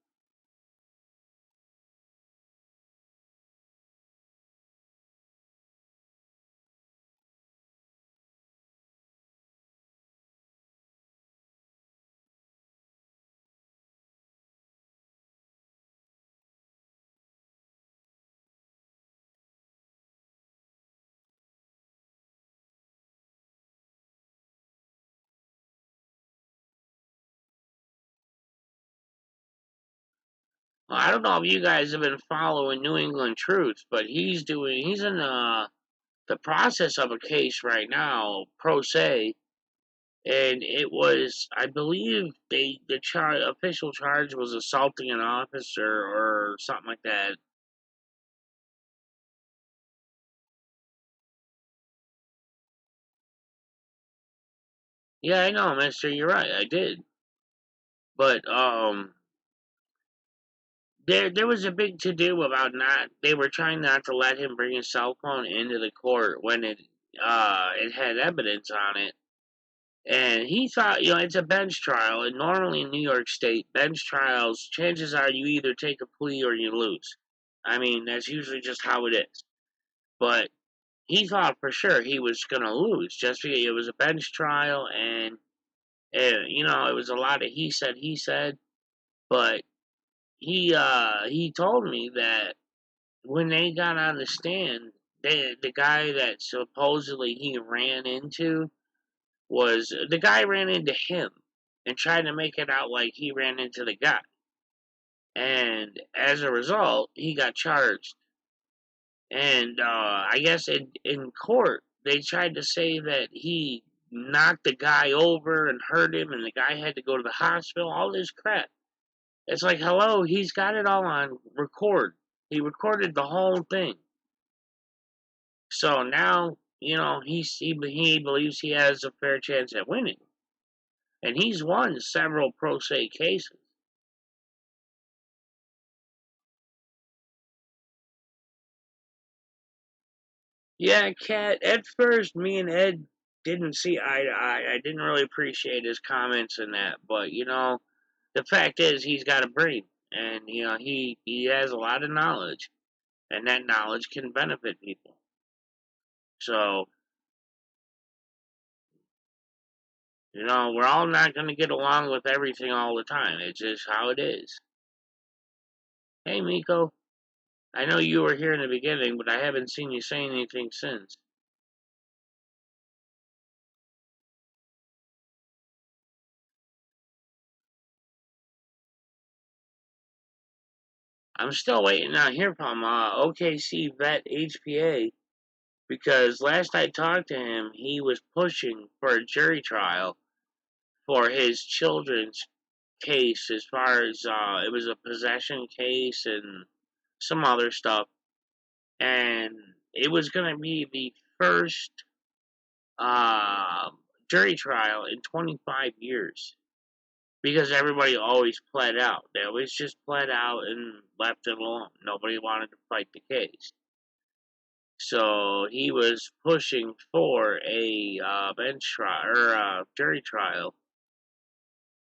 Well, I don't know if you guys have been following New England Truth, but he's in the process of a case right now, pro se, and it was, I believe, official charge was assaulting an officer or something like that. Yeah, I know, Mister. You're right. I did, but there was a big to do about not. They were trying not to let him bring his cell phone into the court when it had evidence on it. And he thought, it's a bench trial, and normally in New York State, bench trials, chances are you either take a plea or you lose. I mean, that's usually just how it is. But he thought for sure he was going to lose just because it was a bench trial, and, it was a lot of he said. But he told me that when they got on the stand, the guy that supposedly he ran into was the guy ran into him and tried to make it out like he ran into the guy. And as a result, he got charged. And I guess in court, they tried to say that he knocked the guy over and hurt him, and the guy had to go to the hospital, all this crap. It's like, hello, he's got it all on record. He recorded the whole thing. So now, he believes he has a fair chance at winning. And he's won several pro se cases. Yeah, Cat, at first, me and Ed didn't see eye to eye. I didn't really appreciate his comments and that. But, the fact is, he's got a brain. And, he has a lot of knowledge. And that knowledge can benefit people. So, we're all not going to get along with everything all the time. It's just how it is. Hey, Miko. I know you were here in the beginning, but I haven't seen you say anything since. I'm still waiting to hear from OKC Vet HPA because last I talked to him, he was pushing for a jury trial for his children's case as far as it was a possession case and some other stuff. And it was going to be the first uh, jury trial in 25 years because everybody always pled out. They always just pled out and left it alone. Nobody wanted to fight the case. So he was pushing for a bench trial or jury trial,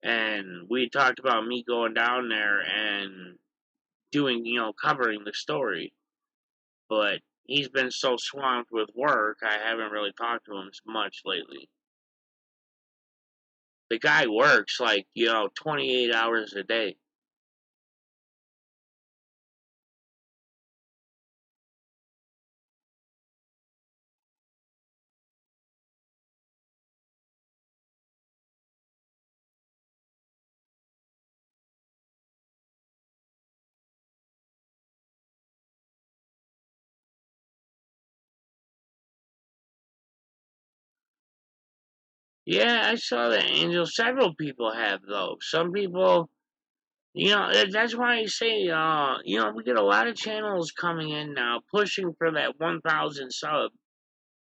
and we talked about me going down there and doing, covering the story. But he's been so swamped with work, I haven't really talked to him much lately. The guy works like 28 hours a day. Yeah, I saw that, Angel. Several people have, though. Some people, that's why I say, we get a lot of channels coming in now pushing for that 1,000 sub.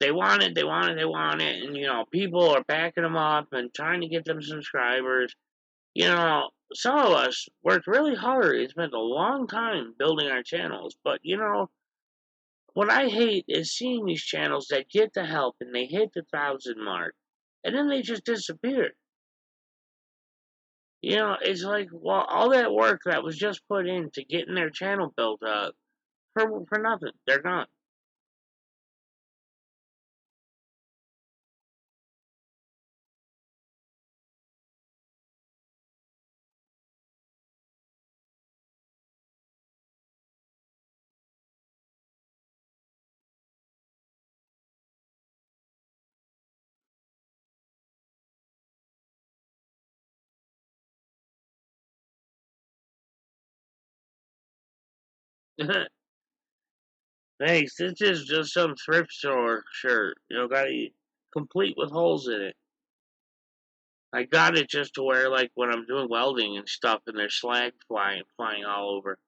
They want it, they want it, they want it, and, people are backing them up and trying to get them subscribers. Some of us worked really hard and spent a long time building our channels, but, what I hate is seeing these channels that get the help and they hit the 1,000 mark, and then they just disappear. It's like, well, all that work that was just put into getting their channel built up for nothing. They're gone. Thanks. This is just some thrift store shirt. Got it complete with holes in it. I got it just to wear like when I'm doing welding and stuff, and there's slag flying all over.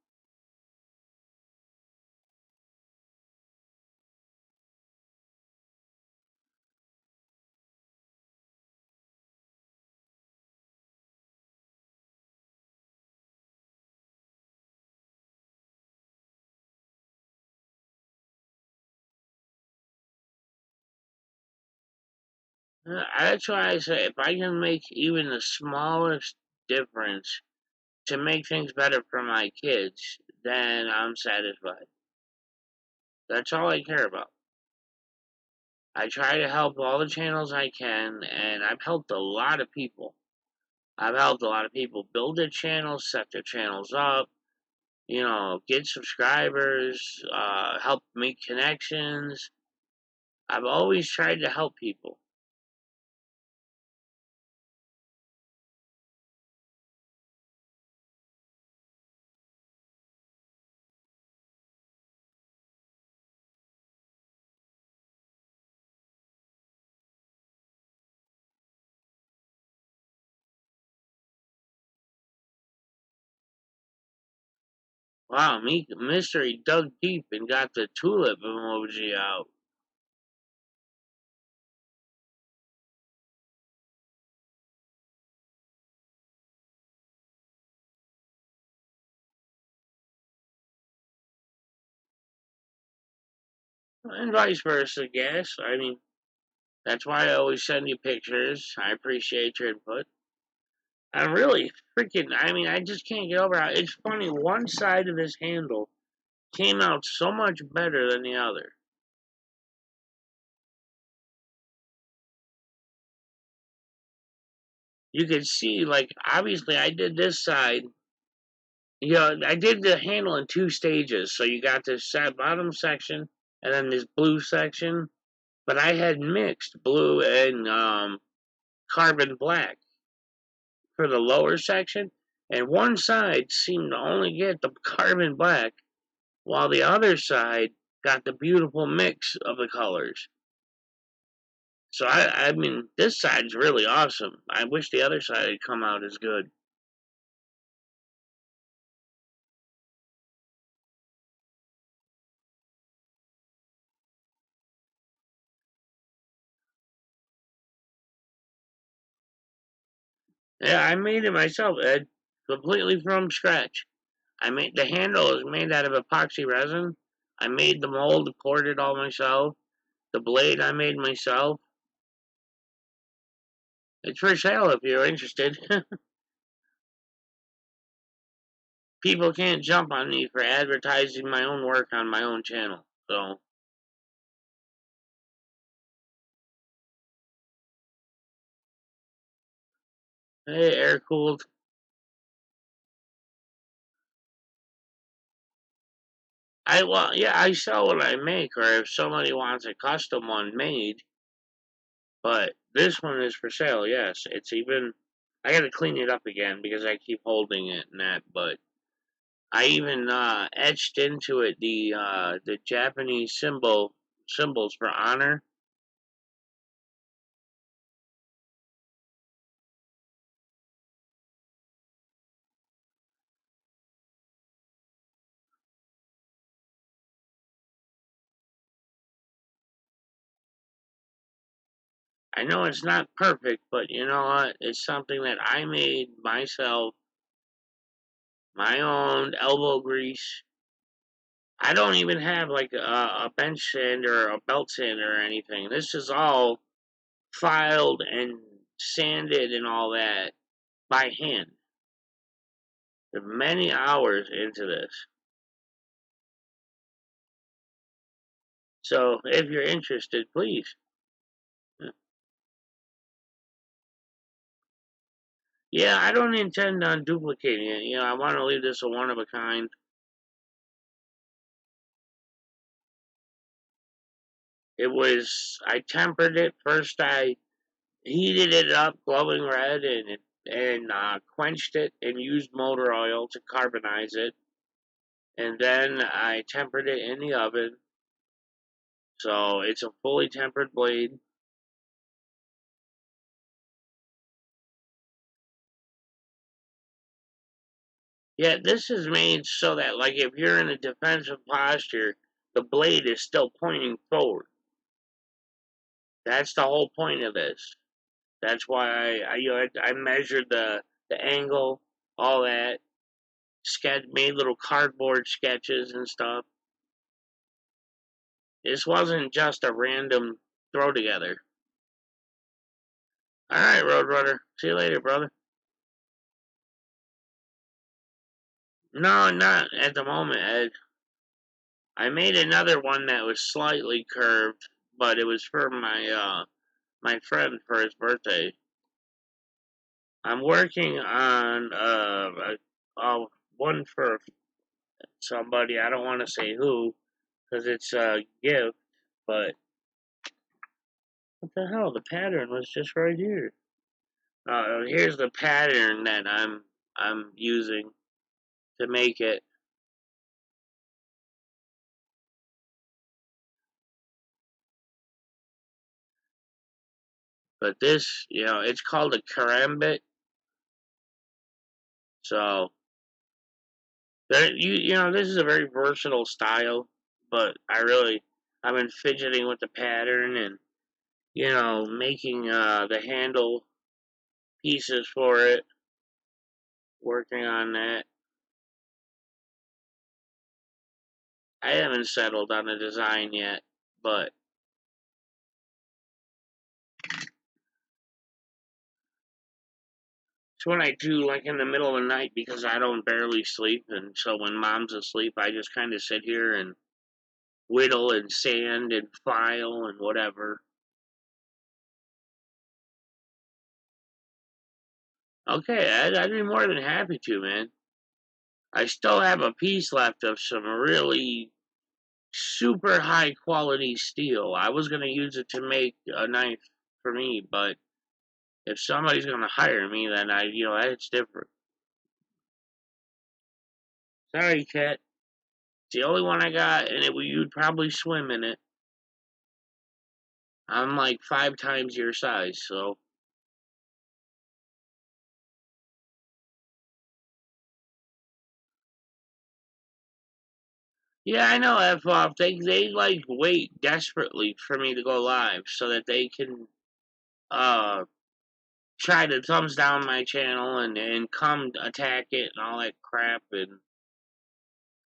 That's why I say if I can make even the smallest difference to make things better for my kids, then I'm satisfied. That's all I care about. I try to help all the channels I can, and I've helped a lot of people. I've helped a lot of people build their channels, set their channels up, get subscribers, help make connections. I've always tried to help people. Wow, Mystery dug deep and got the tulip emoji out. And vice versa, I guess. I mean, that's why I always send you pictures. I appreciate your input. I'm really I mean, I just can't get over how it's funny. One side of this handle came out so much better than the other. You could see, like, obviously, I did this side. I did the handle in two stages. So you got this bottom section and then this blue section. But I had mixed blue and carbon black for the lower section. And one side seemed to only get the carbon black, while the other side got the beautiful mix of the colors. So I mean, this side's really awesome. I wish the other side had come out as good. Yeah, I made it myself, Ed, completely from scratch. I made the handle is made out of epoxy resin. I made the mold, poured it all myself. The blade I made myself. It's for sale if you're interested. People can't jump on me for advertising my own work on my own channel. So, hey, air cooled. I sell what I make, or if somebody wants a custom one made. But this one is for sale. Yes, it's even. I gotta clean it up again because I keep holding it and that. But I even etched into it the Japanese symbols for honor. I know it's not perfect, but you know what? It's something that I made myself, my own elbow grease. I don't even have like a bench sander or a belt sander or anything. This is all filed and sanded and all that by hand. There are many hours into this. So if you're interested, please. Yeah, I don't intend on duplicating it. You know, I want to leave this a one of a kind. I tempered it. First, I heated it up glowing red and quenched it and used motor oil to carbonize it. And then I tempered it in the oven. So it's a fully tempered blade. Yeah, this is made so that, like, if you're in a defensive posture, the blade is still pointing forward. That's the whole point of this. That's why I measured the angle, all that. Made little cardboard sketches and stuff. This wasn't just a random throw together. All right, Roadrunner. See you later, brother. No, not at the moment, Ed. I made another one that was slightly curved, but it was for my friend for his birthday. I'm working on one for somebody. I don't want to say who because it's a gift. But what the hell? The pattern was just right here. Here's the pattern that I'm using to make it. But this, it's called a karambit. So this is a very versatile style. But I've been fidgeting with the pattern and making the handle pieces for it. Working on that. I haven't settled on a design yet, but it's what I do like in the middle of the night because I don't barely sleep, and so when mom's asleep, I just kind of sit here and whittle and sand and file and whatever. Okay, I'd be more than happy to, man. I still have a piece left of some really super high quality steel. I was gonna use it to make a knife for me, but if somebody's gonna hire me, then that's different. Sorry, cat. It's the only one I got, and you'd probably swim in it. I'm like 5 times your size, so yeah, I know. F off. They like wait desperately for me to go live so that they can uh try to thumbs down my channel and come attack it and all that crap and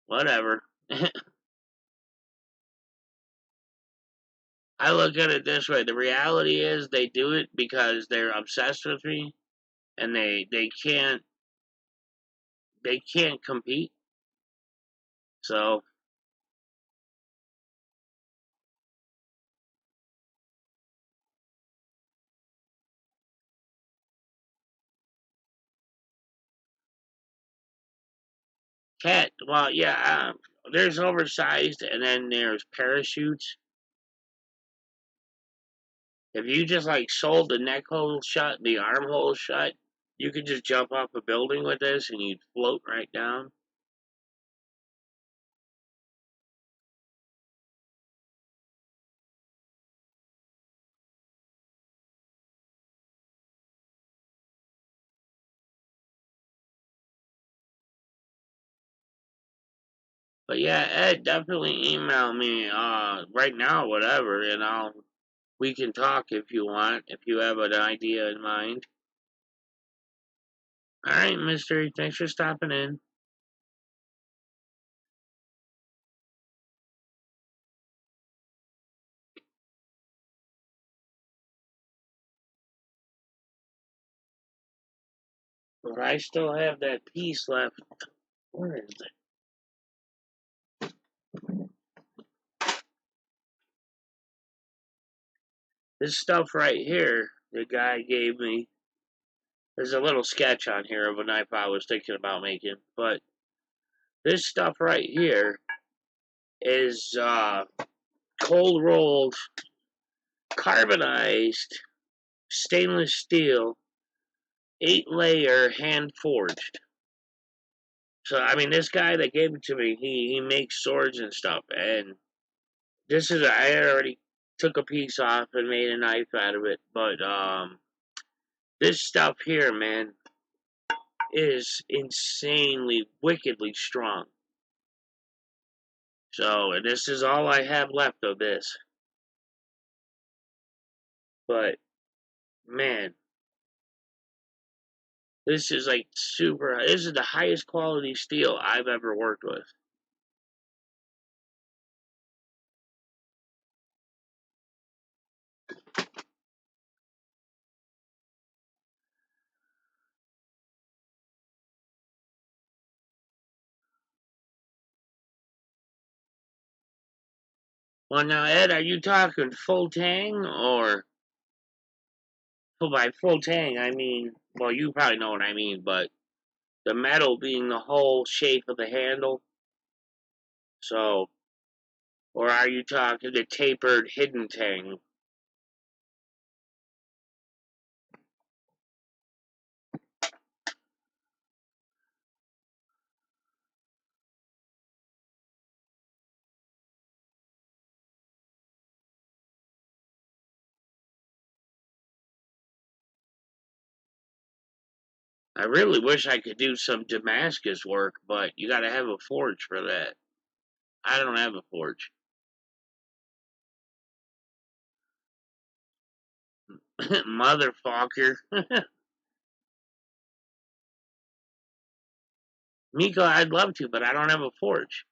whatever. I look at it this way: the reality is they do it because they're obsessed with me, and they can't compete. So cat, well, yeah, there's oversized, and then there's parachutes. If you just like sold the neck hole shut, the armhole shut, you could just jump off a building with this and you'd float right down. But yeah, Ed, definitely email me right now, whatever, and we can talk if you want, if you have an idea in mind. Alright, Mystery, thanks for stopping in. But I still have that piece left. Where is it? This stuff right here, the guy gave me. There's a little sketch on here of a knife I was thinking about making. But this stuff right here is cold rolled, carbonized stainless steel, 8-layer hand forged. So I mean, this guy that gave it to me, he makes swords and stuff, and this is I already took a piece off and made a knife out of it, but this stuff here, man, is insanely, wickedly strong. So, and this is all I have left of this. But man, this is like super. This is the highest quality steel I've ever worked with. Well, now, Ed, are you talking full tang or? Well, by full tang, I mean, well, you probably know what I mean, but the metal being the whole shape of the handle. So, or are you talking the tapered hidden tang? I really wish I could do some Damascus work, but you gotta have a forge for that. I don't have a forge. Motherfucker. Miko, I'd love to, but I don't have a forge.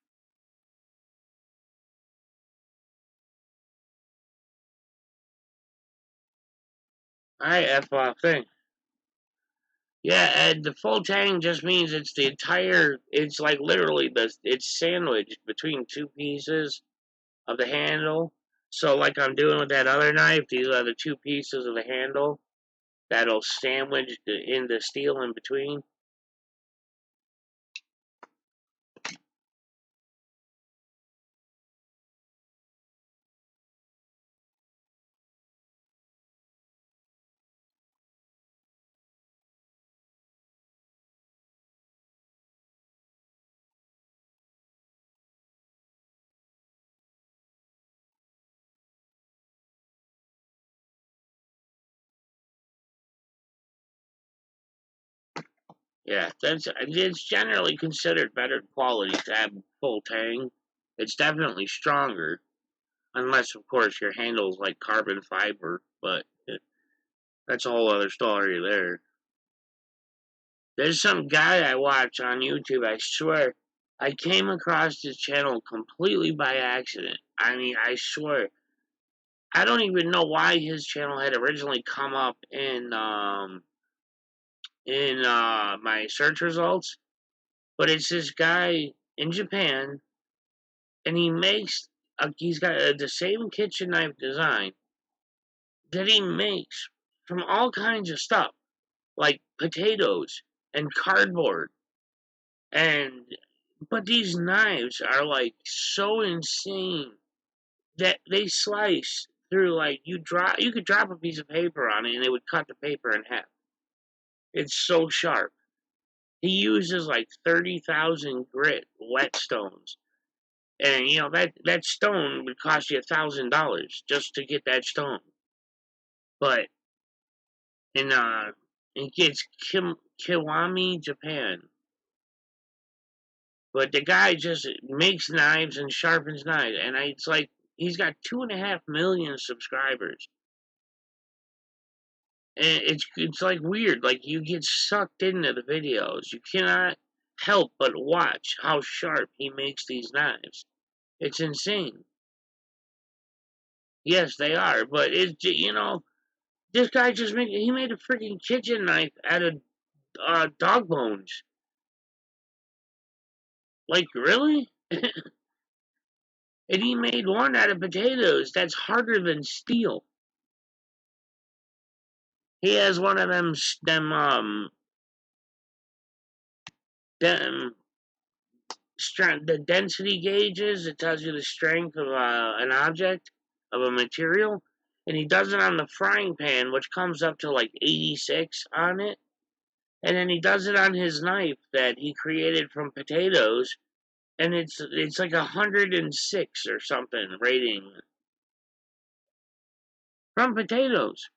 Alright, F off thing. Yeah, Ed, the full tang just means it's the entire, it's like literally, it's sandwiched between two pieces of the handle. So, like I'm doing with that other knife, these are the two pieces of the handle that'll sandwich in the steel in between. Yeah, it's generally considered better quality to have full tang. It's definitely stronger, unless of course your handle's like carbon fiber, but that's a whole other story there. There's some guy I watch on YouTube, I swear. I came across his channel completely by accident. I mean, I swear. I don't even know why his channel had originally come up in my search results, but it's this guy in Japan, and he's got the same kitchen knife design that he makes from all kinds of stuff, like potatoes and cardboard, and but these knives are like so insane that they slice through like you could drop a piece of paper on it and it would cut the paper in half. It's so sharp. He uses like 30,000 grit whetstones. And you know that stone would cost you $1,000 just to get that stone. But in it's Kiwami, Japan. But the guy just makes knives and sharpens knives, and it's like he's got 2.5 million subscribers. And it's like weird. Like you get sucked into the videos. You cannot help but watch how sharp he makes these knives. It's insane. Yes, they are, but this guy he made a freaking kitchen knife out of dog bones. Like really? And he made one out of potatoes that's harder than steel. He has one of them the density gauges. It tells you the strength of an object, of a material, and he does it on the frying pan, which comes up to like 86 on it. And then he does it on his knife that he created from potatoes, and it's like 106 or something rating from potatoes.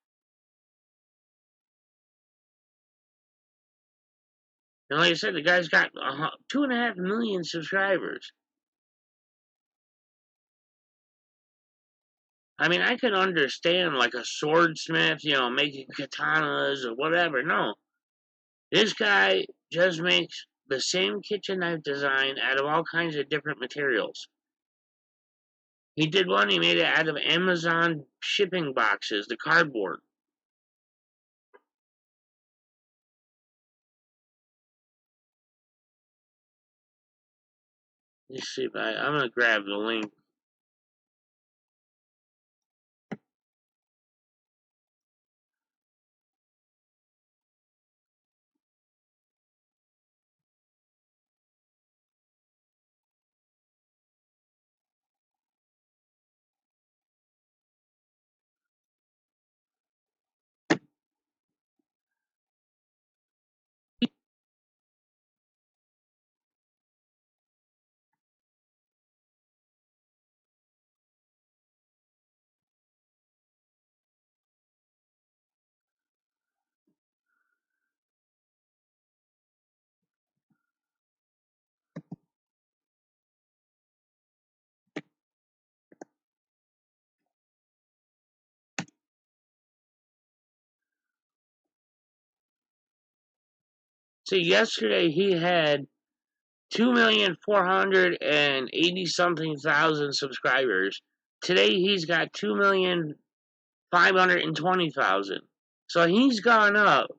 And like I said, the guy's got 2.5 million subscribers. I mean, I can understand like a swordsmith, making katanas or whatever. No, this guy just makes the same kitchen knife design out of all kinds of different materials. He did one, he made it out of Amazon shipping boxes, the cardboard. Let's see if I'm going to grab the link. See, yesterday he had 2,480 something thousand subscribers. Today he's got 2,520,000. So he's gone up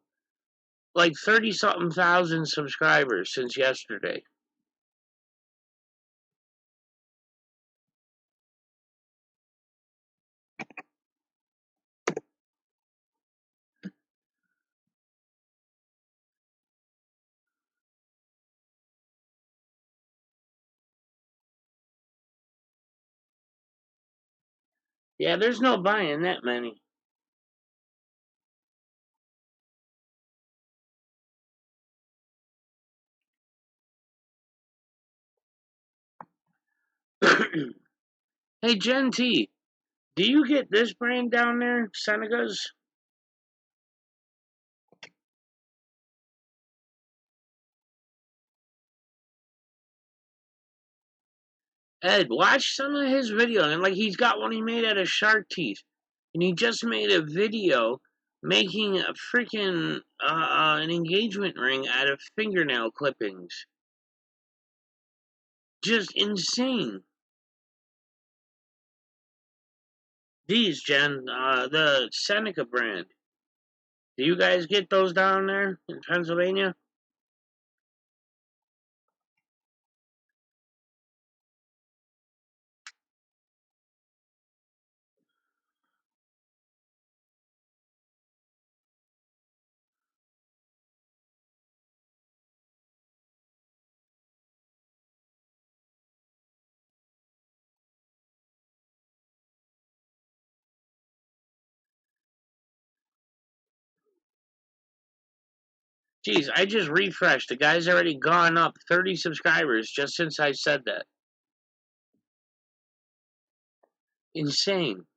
like 30 something thousand subscribers since yesterday. Yeah, there's no buying that many. Hey, Gen T, do you get this brand down there, Seneca's? Ed, watch some of his video, and like he's got one he made out of shark teeth, and he just made a video making a freaking an engagement ring out of fingernail clippings. Just insane. These Jen, the Seneca brand. Do you guys get those down there in Pennsylvania? Jeez, I just refreshed. The guy's already gone up 30 subscribers just since I said that. Insane.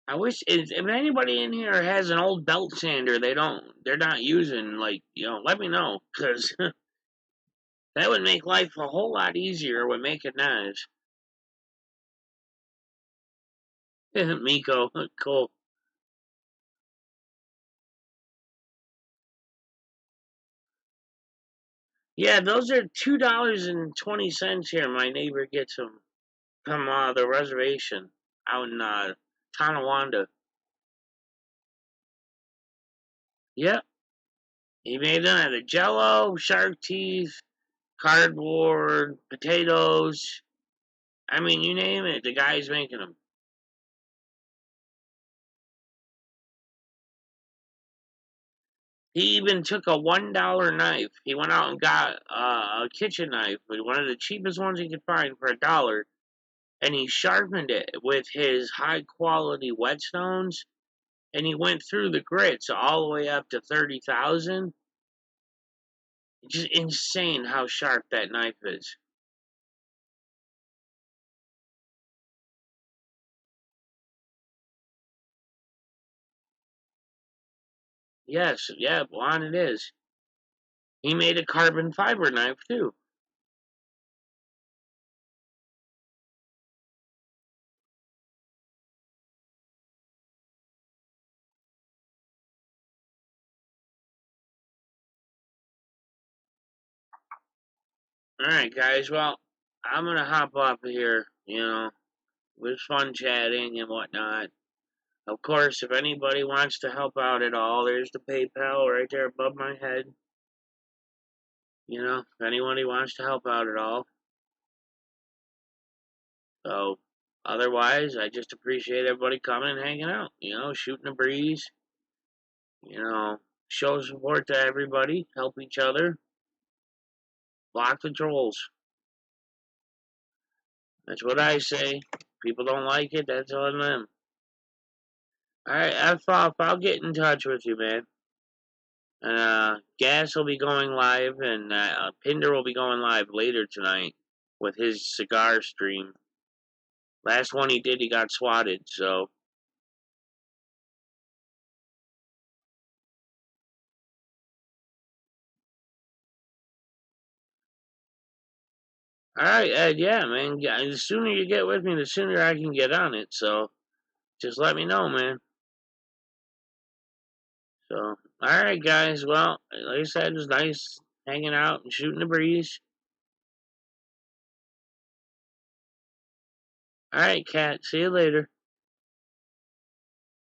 I wish if anybody in here has an old belt sander they're not using, like, let me know, because that would make life a whole lot easier with making knives. Miko, cool. Yeah, those are $2.20 here. My neighbor gets them from the reservation out in Tonawanda. Yep, he made them out of Jello, shark teeth, cardboard, potatoes. I mean, you name it, the guy's making them. He even took a $1 knife. He went out and got a kitchen knife, one of the cheapest ones he could find for $1, and he sharpened it with his high quality whetstones. And he went through the grits all the way up to 30,000. Just insane how sharp that knife is. Yes, yeah, Juan, it is. He made a carbon fiber knife too. All right, guys. Well, I'm gonna hop off of here. It was fun chatting and whatnot. Of course, if anybody wants to help out at all, there's the PayPal right there above my head. If anybody wants to help out at all. So, otherwise, I just appreciate everybody coming and hanging out. Shooting a breeze. Show support to everybody. Help each other. Block the trolls. That's what I say. People don't like it. That's on them. All right, F off. I'll get in touch with you, man. And Gas will be going live, and Pinder will be going live later tonight with his cigar stream. Last one he did, he got swatted. So, all right, Ed. Yeah, man. The sooner you get with me, the sooner I can get on it. So, just let me know, man. So, all right, guys. Well, like I said, it was nice hanging out and shooting the breeze. All right, Cat. See you later.